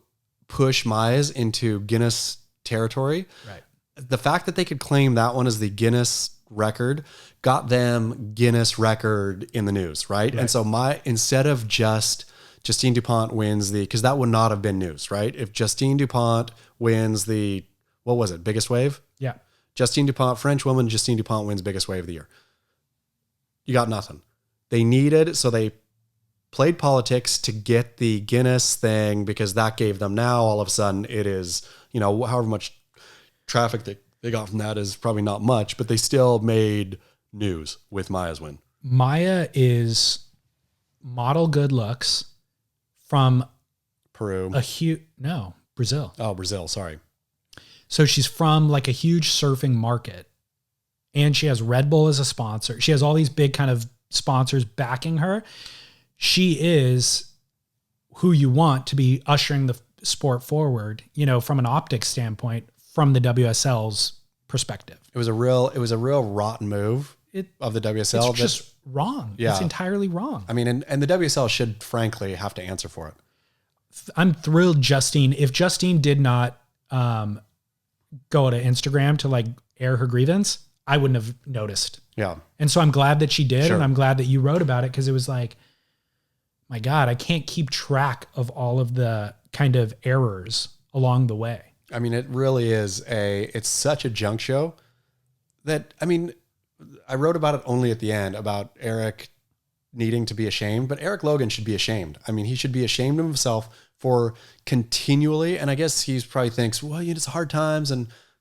push Maya's into Guinness territory. Right. The fact that they could claim that one as the Guinness record got them Guinness record in the news, right? And so instead of just Justine Dupont wins because that would not have been news, right? If Justine Dupont wins what was it, biggest wave? Yeah. Justine Dupont, French woman, Justine Dupont wins biggest wave of the year. You got nothing. So they played politics to get the Guinness thing because that gave them now all of a sudden it is, however much traffic that they got from that is probably not much, but they still made news with Maya's win. Maya is model good looks from Peru. Brazil. Oh, Brazil. Sorry. So she's from like a huge surfing market and she has Red Bull as a sponsor. She has all these big kind of sponsors backing her. She is who you want to be ushering the sport forward, from an optics standpoint, from the WSL's perspective. It was a real rotten move of the WSL. It's just wrong. Yeah. It's entirely wrong. I mean, and the WSL should frankly have to answer for it. I'm thrilled if Justine did not go to Instagram to like air her grievance, I wouldn't have noticed. Yeah. And so I'm glad that she did. Sure. And I'm glad that you wrote about it because it was like, my God, I can't keep track of all of the kind of errors along the way. I mean, it really is it's such a junk show that, I mean, I wrote about it only at the end about Eric needing to be ashamed, but Eric Logan should be ashamed. I mean, he should be ashamed of himself for continually, and I guess he's probably thinks, well, it's hard times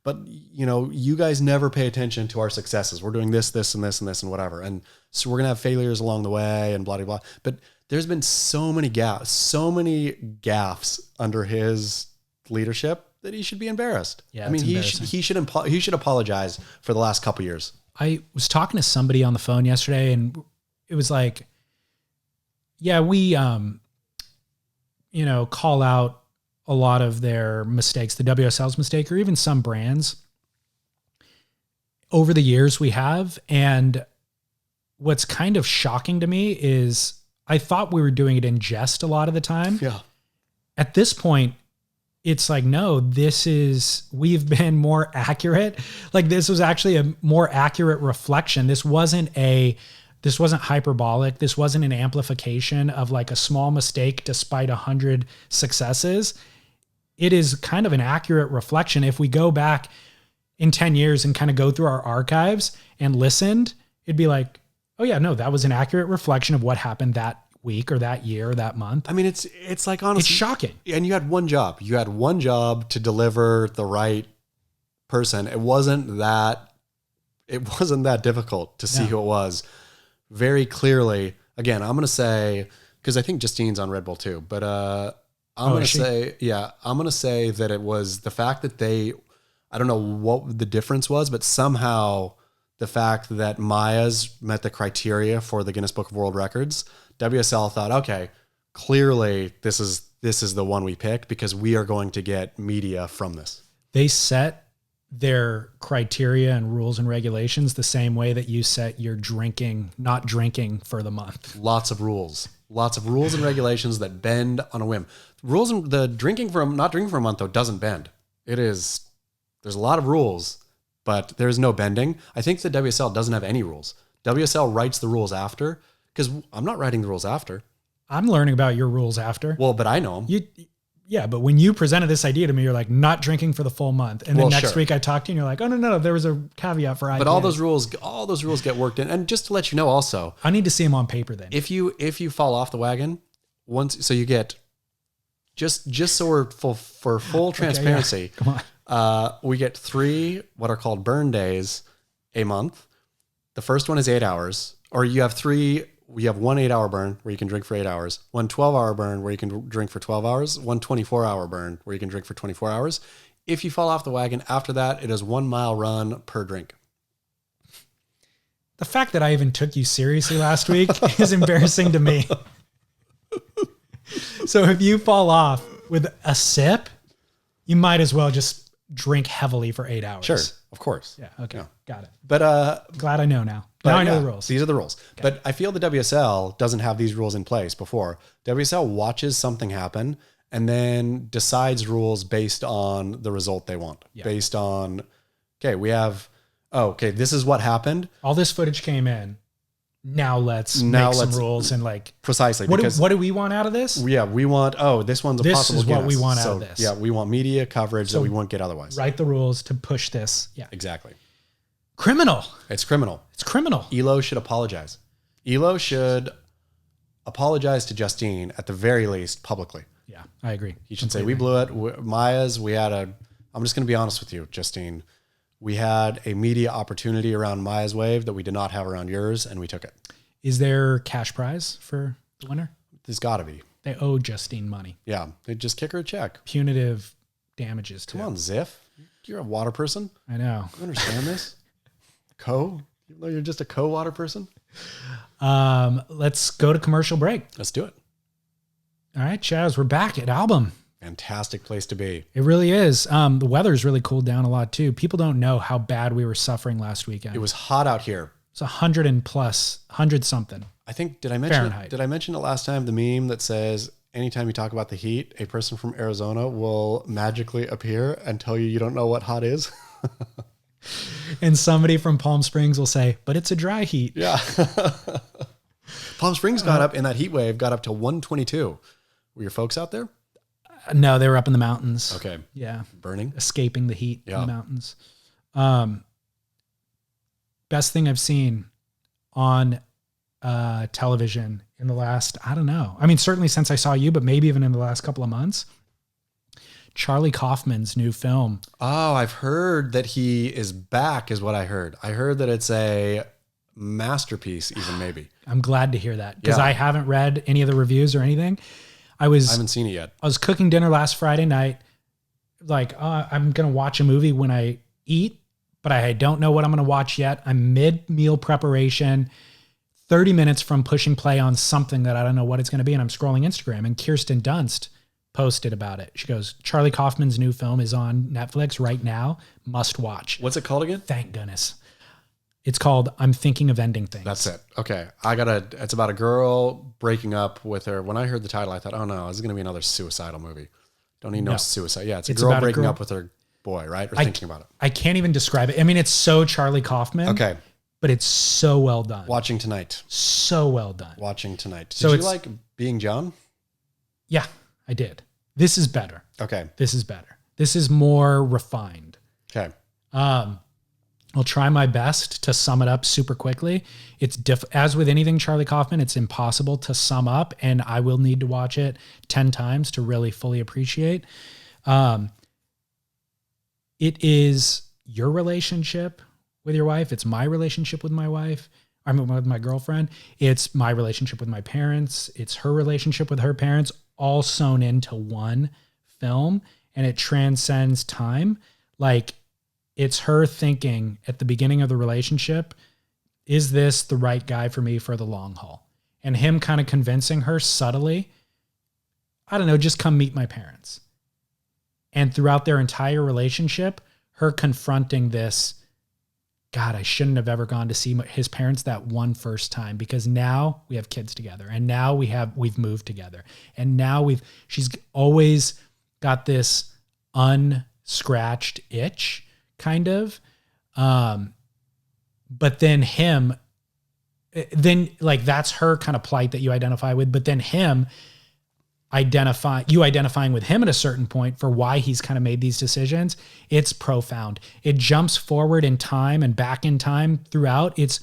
but you guys never pay attention to our successes. We're doing this, and this, and this, and whatever. And so we're going to have failures along the way and blah, blah, blah. But there's been so many gaffes under his leadership that he should be embarrassed. Yeah, I mean, he should apologize for the last couple years. I was talking to somebody on the phone yesterday and it was like, yeah, we, call out a lot of their mistakes, the WSL's mistake, or even some brands over the years we have. And what's kind of shocking to me is I thought we were doing it in jest a lot of the time. Yeah. At this point, it's like, no, we've been more accurate. Like this was actually a more accurate reflection. This wasn't hyperbolic. This wasn't an amplification of like a small mistake despite 100 successes. It is kind of an accurate reflection. If we go back in 10 years and kind of go through our archives and listened, it'd be like, oh yeah, no, that was an accurate reflection of what happened that week or that year or that month. I mean, it's like, honestly, it's shocking. And you had one job. You had one job to deliver the right person. It wasn't that difficult to see who it was. Very clearly, again, I'm going to say, because I think Justine's on Red Bull too, but I'm going to say that it was the fact that I don't know what the difference was, but somehow the fact that Maya's met the criteria for the Guinness Book of World Records, WSL thought, okay, clearly this is the one we picked because we are going to get media from this. They set their criteria and rules and regulations the same way that you set your not drinking for the month. Lots of rules and regulations that bend on a whim. Rules and the not drinking for a month though doesn't bend. There's a lot of rules, but there's no bending. I think the WSL doesn't have any rules. WSL writes the rules after, because I'm not writing the rules after. I'm learning about your rules after. Well, but I know them. Yeah, but when you presented this idea to me, you're like, not drinking for the full month. And then next week I talked to you and you're like, oh, no, there was a caveat for IPA. But all those rules get worked in. And just to let you know also. I need to see them on paper then. If you fall off the wagon, so you get, just so we're for full transparency, Come on. We get 3 what are called burn days a month. The first one is 8 hours, or you have 3. We have 1 8-hour burn where you can drink for 8 hours, 1 12-hour burn where you can drink for 12 hours, 1 24-hour burn where you can drink for 24 hours. If you fall off the wagon after that, it is 1 mile run per drink. The fact that I even took you seriously last week is embarrassing to me. So if you fall off with a sip, you might as well just drink heavily for 8 hours. Sure, of course. Yeah. Okay. Yeah. Got it. But glad I know now. Now I know the rules. These are the rules. Okay. But I feel the WSL doesn't have these rules in place before. WSL watches something happen and then decides rules based on the result they want. Yeah. Based on, this is what happened. All this footage came in. Now let's make some rules and like precisely. What do we want out of this? Yeah, we want. This one's a this possible. This is what Guinness. we want out of this. Yeah, we want media coverage that we won't get otherwise. Write the rules to push this. Yeah, exactly. Criminal. It's criminal. It's criminal. ELO should apologize. ELO should apologize to Justine at the very least publicly. Yeah, I agree. He should say we blew it. I'm just going to be honest with you, Justine. We had a media opportunity around Maya's wave that we did not have around yours, and we took it. Is there cash prize for the winner? There's got to be. They owe Justine money. Yeah, they just kick her a check. Punitive damages too. Come on, Ziff. You're a water person. I know. You understand this? Even though you're just a co-water person. Let's go to commercial break. Let's do it. All right, Chaz, we're back at Album. Fantastic place to be. It really is. The weather's really cooled down a lot too. People don't know how bad we were suffering last weekend. It was hot out here. It's 100 and plus, 100 something. I think, did I mention Fahrenheit. Did I mention it last time? The meme that says, anytime you talk about the heat, a person from Arizona will magically appear and tell you don't know what hot is. And somebody from Palm Springs will say, but it's a dry heat. Yeah. Palm Springs got up in that heat wave, got up to 122. Were your folks out there? No, they were up in the mountains. Okay. Yeah. Burning. Escaping the heat in the mountains. Best thing I've seen on television in the last, I don't know. I mean, certainly since I saw you, but maybe even in the last couple of months. Charlie Kaufman's new film. Oh, I've heard that he is back, is what I heard. I heard that it's a masterpiece, even maybe. I'm glad to hear that because I haven't read any of the reviews or anything. I haven't seen it yet. I was cooking dinner last Friday night. Like, I'm going to watch a movie when I eat, but I don't know what I'm going to watch yet. I'm mid-meal preparation, 30 minutes from pushing play on something that I don't know what it's going to be. And I'm scrolling Instagram and Kirsten Dunst posted about it. She goes, Charlie Kaufman's new film is on Netflix right now. Must watch. What's it called again? Thank goodness. It's called I'm Thinking of Ending Things. That's it. Okay. It's about a girl breaking up with her. When I heard the title, I thought, oh no, this is going to be another suicidal movie. Don't need no suicide. Yeah, it's a It's girl about a breaking girl- up with her boy, right? Or thinking about it. I can't even describe it. I mean, it's so Charlie Kaufman. Okay. But it's so well done. Watching tonight. So well done. Watching tonight. Did So you like Being John? Yeah, I did. This is better. Okay. This is better. This is more refined. Okay. I'll try my best to sum it up super quickly. It's as with anything Charlie Kaufman, it's impossible to sum up, and I will need to watch it 10 times to really fully appreciate. It is your relationship with your wife. It's my relationship with my wife. I mean, with my girlfriend. It's my relationship with my parents. It's her relationship with her parents, all sewn into one film, and it transcends time. Like, it's her thinking at the beginning of the relationship, is this the right guy for me for the long haul? And him kind of convincing her subtly, I don't know, just come meet my parents. And throughout their entire relationship, her confronting this, God, I shouldn't have ever gone to see his parents that one first time, because now we have kids together, and now we've moved together, and now she's always got this unscratched itch, kind of. But then that's her kind of plight that you identify with, but then identifying with him at a certain point for why he's kind of made these decisions, it's profound. It jumps forward in time and back in time throughout. It's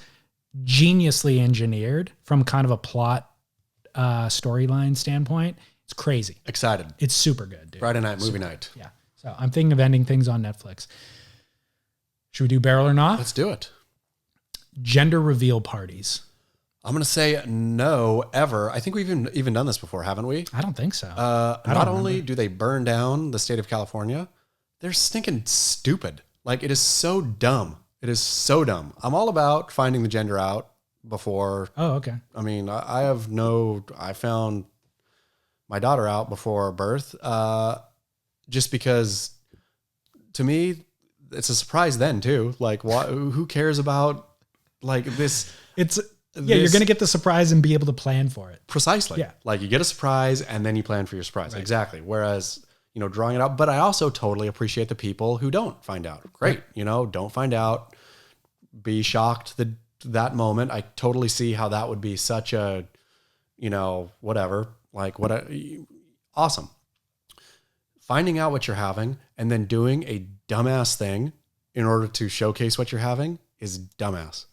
geniusly engineered from kind of a plot storyline standpoint. It's crazy. Excited. It's super good, dude. Friday night, movie night. Yeah. So I'm thinking of ending things on Netflix. Should we do barrel or not? Let's do it. Gender reveal parties. I'm going to say no, ever. I think we've even done this before, haven't we? I don't think so. Not only do they burn down the state of California, they're stinking stupid. Like, it is so dumb. It is so dumb. I'm all about finding the gender out before. Oh, okay. I mean, I found my daughter out before birth, just because to me, it's a surprise then too. Like, who cares about like this? You're going to get the surprise and be able to plan for it. Precisely. Yeah. Like, you get a surprise and then you plan for your surprise. Right. Exactly. Whereas, drawing it out, but I also totally appreciate the people who don't find out. Great. Right. Don't find out, be shocked that moment. I totally see how that would be such a, whatever, like awesome. Finding out what you're having and then doing a dumbass thing in order to showcase what you're having is dumbass.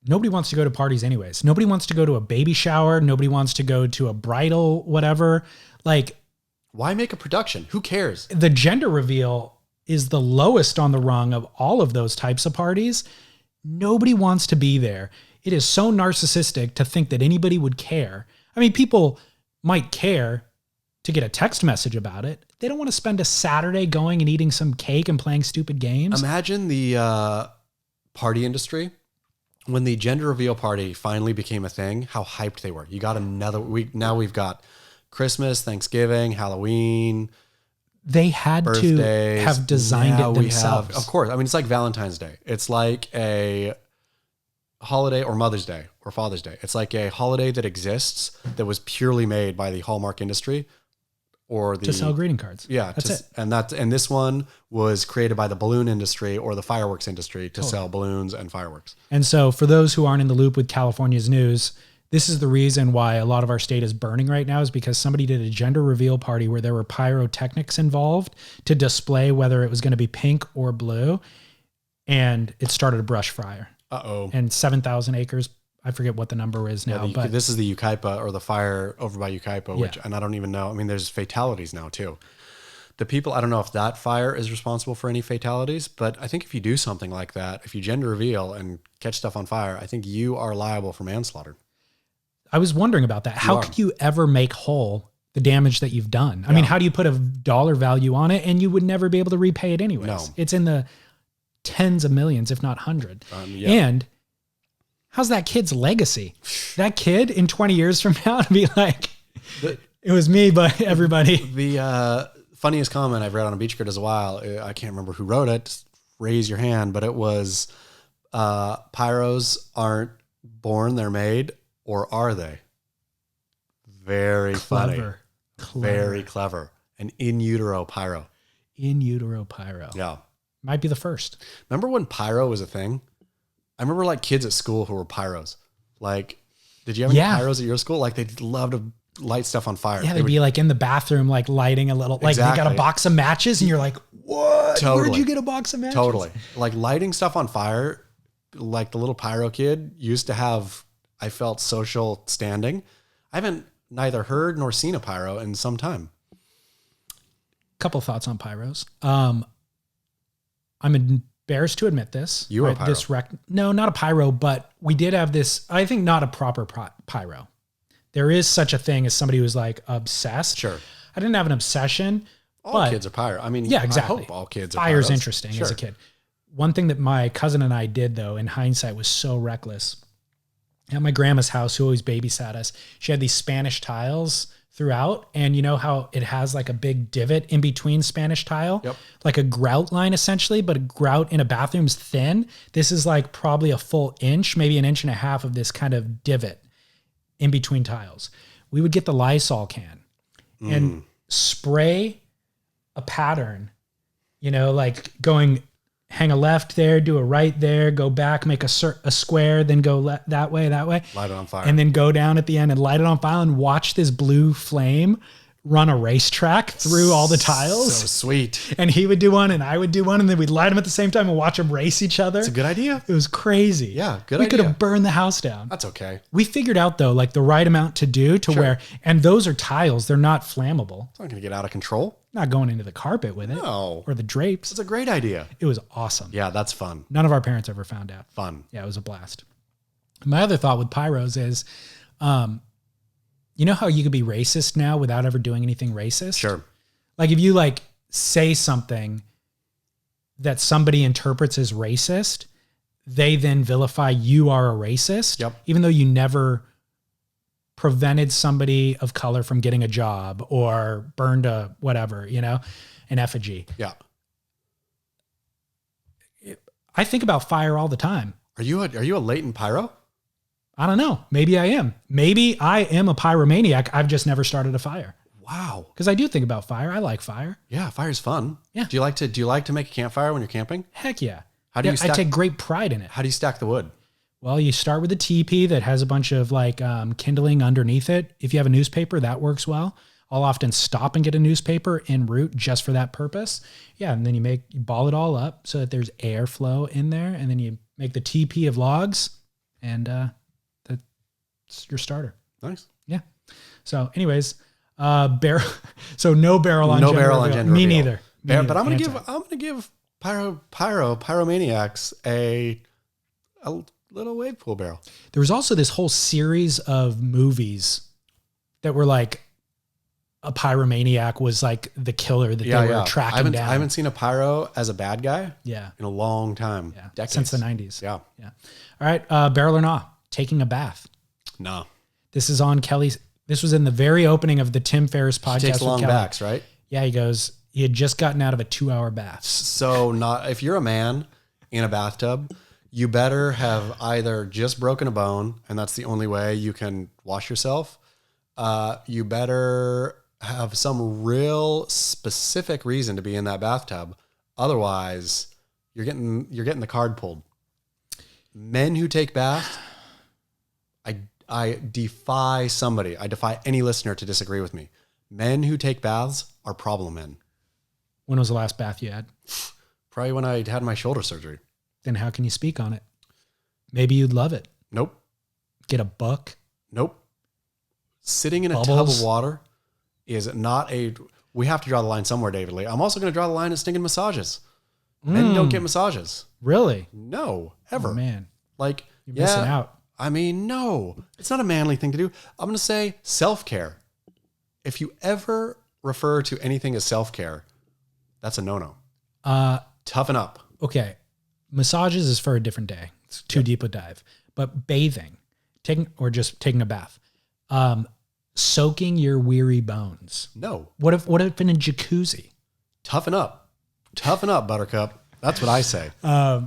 Nobody wants to go to parties anyways. Nobody wants to go to a baby shower. Nobody wants to go to a bridal, whatever. Like, why make a production? Who cares? The gender reveal is the lowest on the rung of all of those types of parties. Nobody wants to be there. It is so narcissistic to think that anybody would care. I mean, people might care to get a text message about it. They don't want to spend a Saturday going and eating some cake and playing stupid games. Imagine the party industry. When the gender reveal party finally became a thing, how hyped they were. You got another week. Now we've got Christmas, Thanksgiving, Halloween. They had birthdays. To have designed it themselves. Of course. I mean, it's like Valentine's Day. It's like a holiday, or Mother's Day or Father's Day. It's like a holiday that exists that was purely made by the Hallmark industry. To sell greeting cards. Yeah. That's it. And this one was created by the balloon industry or the fireworks industry to sell balloons and fireworks. And so for those who aren't in the loop with California's news, this is the reason why a lot of our state is burning right now, is because somebody did a gender reveal party where there were pyrotechnics involved to display whether it was going to be pink or blue. And it started a brush fire. Uh-oh. And 7,000 acres. I forget what the number is now, but this is the Yucaipa, or the fire over by Yucaipa, and I don't even know. I mean, there's fatalities now too. The people, I don't know if that fire is responsible for any fatalities, but I think if you do something like that, if you gender reveal and catch stuff on fire, I think you are liable for manslaughter. I was wondering about that. How could you ever make whole the damage that you've done? I mean, how do you put a dollar value on it, and you would never be able to repay it anyways? No. It's in the tens of millions, if not hundred. And how's that kid's legacy? That kid in 20 years from now to be like, it was me, but everybody. The funniest comment I've read on a Beach Grit as a while, I can't remember who wrote it, raise your hand, but it was, pyros aren't born, they're made, or are they? Very funny. Clever. Very clever. An in utero pyro. In utero pyro. Yeah. Might be the first. Remember when pyro was a thing? I remember like kids at school who were pyros. Like, did you have any pyros at your school? Like, they'd love to light stuff on fire. Yeah, they'd be like in the bathroom, like lighting a little, like they got a box of matches and you're like, what? Totally. Where'd you get a box of matches? Totally. Like lighting stuff on fire, like the little pyro kid used to have, I felt, social standing. I haven't neither heard nor seen a pyro in some time. Couple thoughts on pyros. I'm embarrassed to admit this. You were a pyro. No, not a pyro, but we did have this, I think not a proper pyro. There is such a thing as somebody who's like obsessed. Sure. I didn't have an obsession. All kids are pyro. I mean, yeah, exactly. I hope all kids are Fire's pyros. interesting as a kid. One thing that my cousin and I did, though, in hindsight, was so reckless. At my grandma's house, who always babysat us, she had these Spanish tiles throughout. And you know how it has like a big divot in between Spanish tile? Yep. Like a grout line, essentially, but a grout in a bathroom is thin. This is like probably a full inch, maybe an inch and a half of this kind of divot in between tiles. We would get the Lysol can and spray a pattern, you know, like going, hang a left there, do a right there, go back, make a square, then go that way. Light it on fire. And then go down at the end and light it on fire and watch this blue flame run a racetrack through all the tiles. So sweet. And he would do one and I would do one and then we'd light them at the same time and watch them race each other. It's a good idea. It was crazy. Yeah, good idea. We could have burned the house down. That's okay. We figured out though, like the right amount to do to where, and those are tiles, they're not flammable. It's not going to get out of control. Not going into the carpet with it. No. Or the drapes. It's a great idea. It was awesome. Yeah, that's fun. None of our parents ever found out. Fun. Yeah, it was a blast. My other thought with pyros is, you know how you could be racist now without ever doing anything racist? Sure. Like if you like say something that somebody interprets as racist, they then vilify you are a racist. Yep. Even though you never prevented somebody of color from getting a job or burned a whatever, you know, an effigy. Yeah. I think about fire all the time. Are you a latent pyro? I don't know. Maybe I am. Maybe I am a pyromaniac. I've just never started a fire. Wow. Because I do think about fire. I like fire. Yeah, fire's fun. Yeah. Do you like to make a campfire when you're camping? Heck yeah. How do you I take great pride in it. How do you stack the wood? Well, you start with a teepee that has a bunch of like kindling underneath it. If you have a newspaper, that works well. I'll often stop and get a newspaper en route just for that purpose. Yeah, and then you ball it all up so that there's airflow in there, and then you make the teepee of logs, and that's your starter. Nice. Yeah. So, anyways, barrel. So no barrel on. No gender barrel on reveal. gender. Me reveal. neither. But I'm gonna give pyromaniacs a little wave pool barrel. There was also this whole series of movies that were like a pyromaniac was like the killer that they were tracking down. I haven't seen a pyro as a bad guy in a long time. Yeah. Decades. Since the 90s. Yeah. Yeah. All right. Barrel or nah, taking a bath. No. This is on Kelly's. This was in the very opening of the Tim Ferriss podcast. He takes long Kelly. backs, right? Yeah. He goes, he had just gotten out of a 2-hour bath. So if you're a man in a bathtub, you better have either just broken a bone, and that's the only way you can wash yourself. You better have some real specific reason to be in that bathtub. Otherwise, you're getting the card pulled. Men who take baths, I defy any listener to disagree with me. Men who take baths are problem men. When was the last bath you had? Probably when I had my shoulder surgery. Then how can you speak on it? Maybe you'd love it. Nope. Get a book. Nope. Sitting in a Bubbles. tub of water is not we have to draw the line somewhere, David Lee. I'm also going to draw the line at stinking massages. Men don't get massages. Really? No, ever. Oh, man. Like, You're missing out. I mean, no, it's not a manly thing to do. I'm going to say self-care. If you ever refer to anything as self-care, that's a no-no. Toughen up. Okay. Massages is for a different day. It's too deep a dive. But bathing, taking a bath, soaking your weary bones. No. What if in a jacuzzi? Toughen up, buttercup. That's what I say.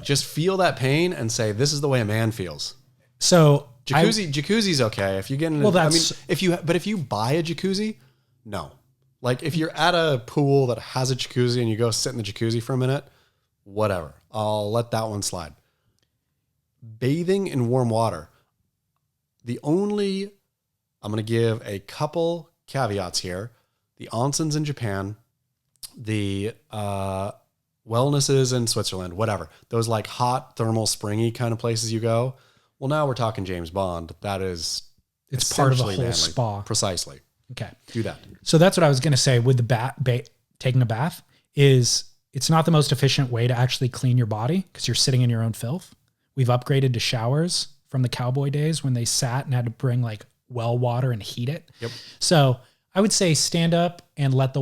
Just feel that pain and say, this is the way a man feels. So jacuzzi's okay. If you get in, if you buy a jacuzzi, no. Like if you're at a pool that has a jacuzzi and you go sit in the jacuzzi for a minute, whatever. I'll let that one slide. Bathing in warm water. I'm going to give a couple caveats here. The onsens in Japan, the wellnesses in Switzerland, whatever. Those like hot, thermal, springy kind of places you go. Well, now we're talking James Bond. That is... It's part of a whole spa. Precisely. Okay. Do that. So that's what I was going to say with the taking a bath is it's not the most efficient way to actually clean your body because you're sitting in your own filth. We've upgraded to showers from the cowboy days when they sat and had to bring like well water and heat it. Yep. So I would say stand up and let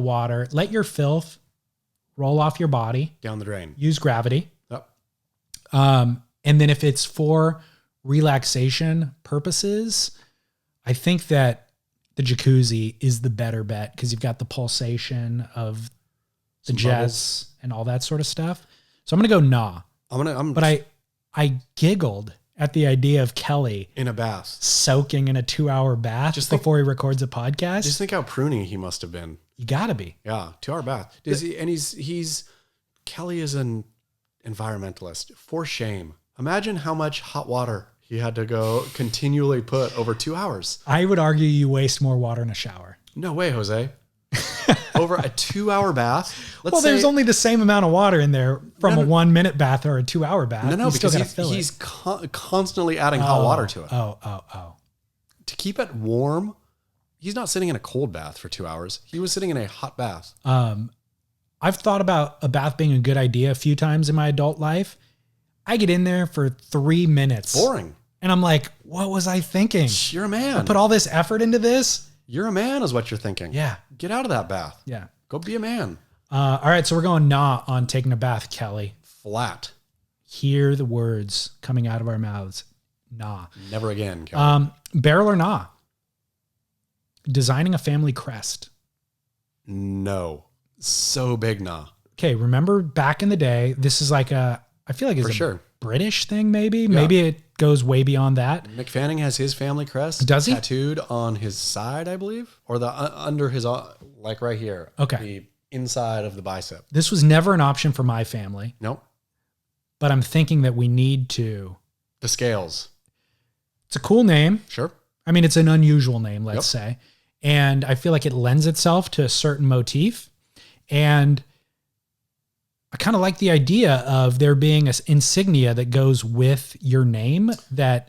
your filth roll off your body. Down the drain. Use gravity. Yep. And then if it's for relaxation purposes, I think that the jacuzzi is the better bet because you've got the pulsation of the jets and all that sort of stuff. So I'm going to go nah. But I giggled at the idea of Kelly in a bath, soaking in a 2-hour bath before he records a podcast. Just think how pruny he must have been. You gotta be. Yeah. 2-hour bath. Kelly is an environmentalist for shame. Imagine how much hot water he had to go continually put over 2 hours. I would argue you waste more water in a shower. No way, Jose. Over a 2-hour bath. There's only the same amount of water in there from a 1 minute bath or a 2-hour bath. No, because he's constantly adding hot water to it. Oh. To keep it warm, he's not sitting in a cold bath for 2 hours. He was sitting in a hot bath. I've thought about a bath being a good idea a few times in my adult life. I get in there for 3 minutes. Boring. And I'm like, what was I thinking? You're a man. I put all this effort into this. You're a man is what you're thinking. Yeah. Get out of that bath. Yeah. Go be a man. All right. So we're going nah on taking a bath, Kelly. Flat. Hear the words coming out of our mouths. Nah. Never again, Kelly. Barrel or nah? Designing a family crest. No. So big nah. Okay. Remember back in the day, this is like I feel like it's a British thing maybe. Yeah. Maybe it goes way beyond that. Mick Fanning has his family crest. Does he? Tattooed on his side, I believe. Or the under his, like right here. Okay. The inside of the bicep. This was never an option for my family. Nope. But I'm thinking that we need to. The scales. It's a cool name. Sure. I mean, it's an unusual name, let's say. And I feel like it lends itself to a certain motif. And I kind of like the idea of there being an insignia that goes with your name that,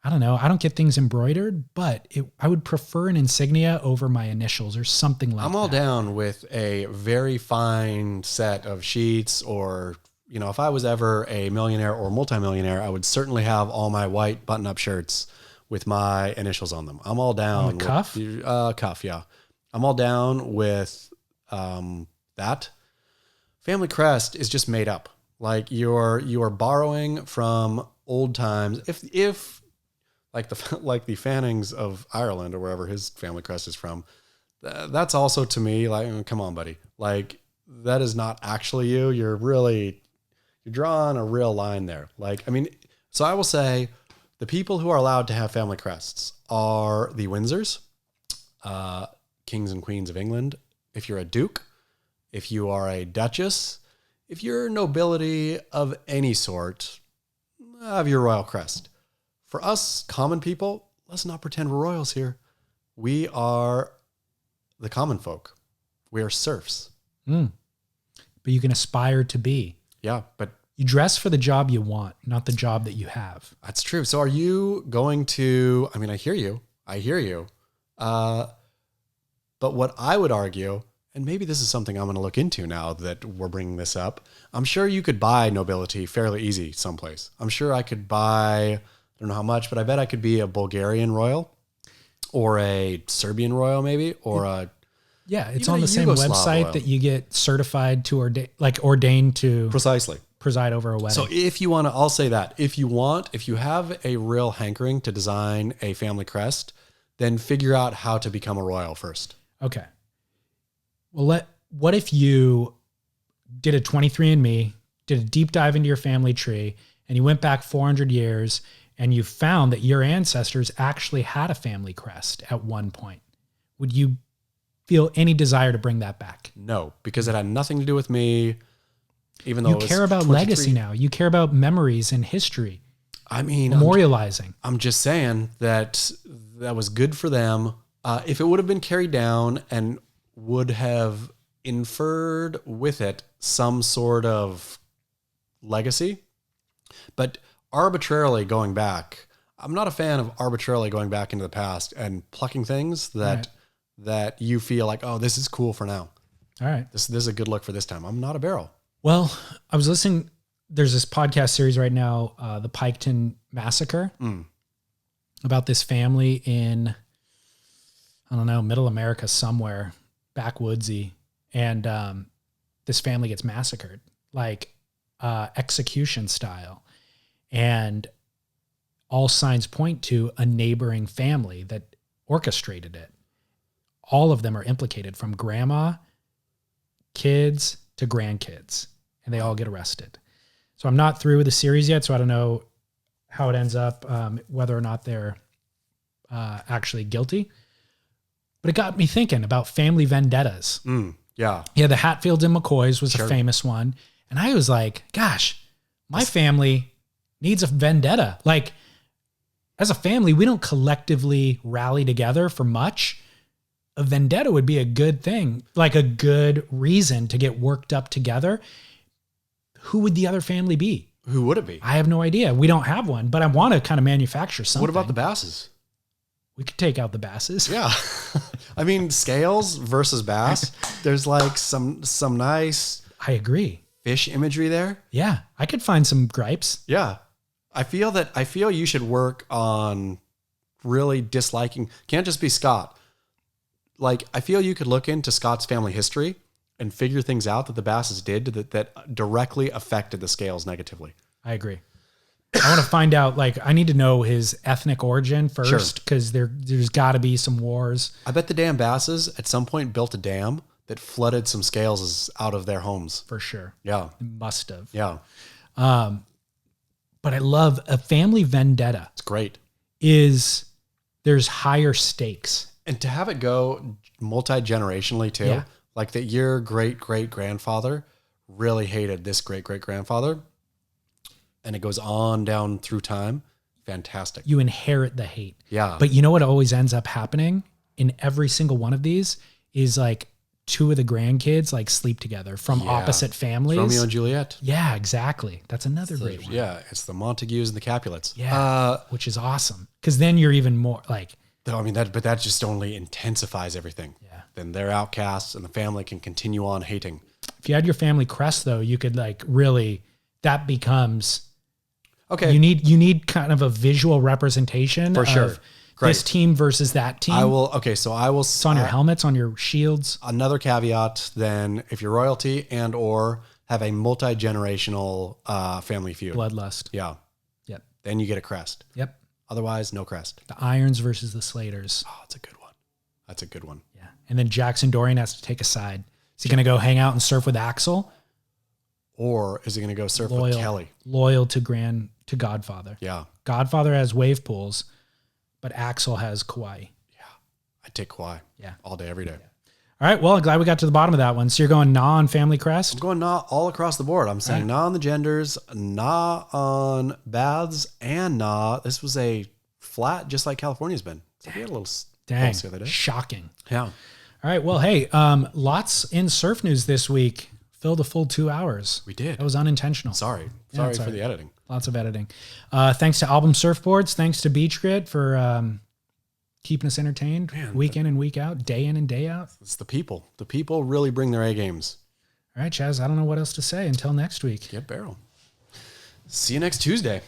I don't know, I don't get things embroidered, but I would prefer an insignia over my initials or something like that. I'm all down with a very fine set of sheets or, if I was ever a millionaire or multimillionaire, I would certainly have all my white button-up shirts with my initials on them. I'm all down. On the cuff? Cuff, yeah. I'm all down with that. Family crest is just made up. Like you are borrowing from old times. If like the Fannings of Ireland or wherever his family crest is from, that's also to me like, come on, buddy. Like that is not actually you. You're drawing a real line there. Like, I mean, so I will say the people who are allowed to have family crests are the Windsors, kings and queens of England. If you're a duke, if you are a duchess, if you're nobility of any sort, have your royal crest. For us common people, let's not pretend we're royals here. We are the common folk. We are serfs. But you can aspire to be. Yeah, but you dress for the job you want, not the job that you have. That's true. So are you going to, I mean, I hear you. But what I would argue, and maybe this is something I'm going to look into now that we're bringing this up. I'm sure you could buy nobility fairly easy someplace. I'm sure I could buy, I don't know how much, but I bet I could be a Bulgarian royal or a Serbian royal maybe, or it's on the same website royal that you get certified to ordained to precisely preside over a wedding. So if you want to, I'll say that if you have a real hankering to design a family crest, then figure out how to become a royal first. Okay. Well, what if you did a 23andMe, did a deep dive into your family tree, and you went back 400 years and you found that your ancestors actually had a family crest at one point? Would you feel any desire to bring that back. No, because it had nothing to do with me. Even though you care about legacy now. You care about memories and history. I mean, memorializing. I'm just saying that was good for them. If it would have been carried down and would have inferred with it some sort of legacy, but arbitrarily going back, I'm not a fan of arbitrarily going back into the past and plucking things that you feel like, oh, this is cool for now. All right. This is a good look for this time. I'm not a barrel. Well, I was listening. There's this podcast series right now, the Piketon Massacre, about this family in, I don't know, middle America somewhere, backwoodsy. And this family gets massacred, like execution style. And all signs point to a neighboring family that orchestrated it. All of them are implicated, from grandma, kids to grandkids, and they all get arrested. So I'm not through with the series yet, so I don't know how it ends up, whether or not they're actually guilty. But it got me thinking about family vendettas. Yeah. Yeah, the Hatfields and McCoys was a famous one. And I was like, gosh, my family needs a vendetta. Like, as a family, we don't collectively rally together for much. A vendetta would be a good thing, like a good reason to get worked up together. Who would the other family be? Who would it be? I have no idea. We don't have one, but I want to kind of manufacture something. What about the Basses? We could take out the Basses. Yeah. I mean, Scales versus Bass. There's like some nice... I agree. Fish imagery there. Yeah. I could find some gripes. Yeah. I feel you should work on really disliking... Can't just be Scott. Like, I feel you could look into Scott's family history and figure things out that the Basses did that directly affected the Scales negatively. I agree. I want to find out, like, I need to know his ethnic origin first, because there's got to be some wars. I bet the damn Basses at some point built a dam that flooded some Scales out of their homes. For sure. Yeah. It must have. Yeah. But I love a family vendetta. It's great. There's higher stakes. And to have it go multi-generationally too, Yeah. like that your great-great-grandfather really hated this great-great-grandfather, and it goes on down through time. Fantastic. You inherit the hate. Yeah. But you know what always ends up happening in every single one of these is like two of the grandkids like sleep together from opposite families. Romeo and Juliet. Yeah, exactly. That's another great one. Yeah, it's the Montagues and the Capulets. Yeah, which is awesome. Because then you're even more like... I mean, that just only intensifies everything. Yeah. Then they're outcasts and the family can continue on hating. If you had your family crest, though, you could like really... That becomes... Okay. You need kind of a visual representation For sure. of this team versus that team. It's on your helmets, on your shields. Another caveat then, if you're royalty and or have a multi-generational family feud. Bloodlust. Yeah. Yep. Then you get a crest. Yep. Otherwise, no crest. The Irons versus the Slaters. Oh, that's a good one. That's a good one. Yeah. And then Jackson Dorian has to take a side. Is he going to go hang out and surf with Axel? Or is he going to go surf with Kelly? Loyal to Godfather. Yeah. Godfather has wave pools, but Axel has Kauai. Yeah. I'd take Kauai. Yeah. All day, every day. Yeah. All right. Well, I'm glad we got to the bottom of that one. So you're going nah on family crest? I'm going nah all across the board. I'm saying nah on the genders, nah on baths, and nah. This was a flat, just like California's been. So we had a little pulse the other day. Shocking. Yeah. All right. Well, hey, lots in surf news this week. Filled a full 2 hours. We did. That was unintentional. Sorry Yeah, for the editing. Lots of editing. Thanks to Album Surfboards. Thanks to Beach Grit for keeping us entertained week in and week out, day in and day out. It's the people. The people really bring their A games. All right, Chaz, I don't know what else to say until next week. Get barrel. See you next Tuesday.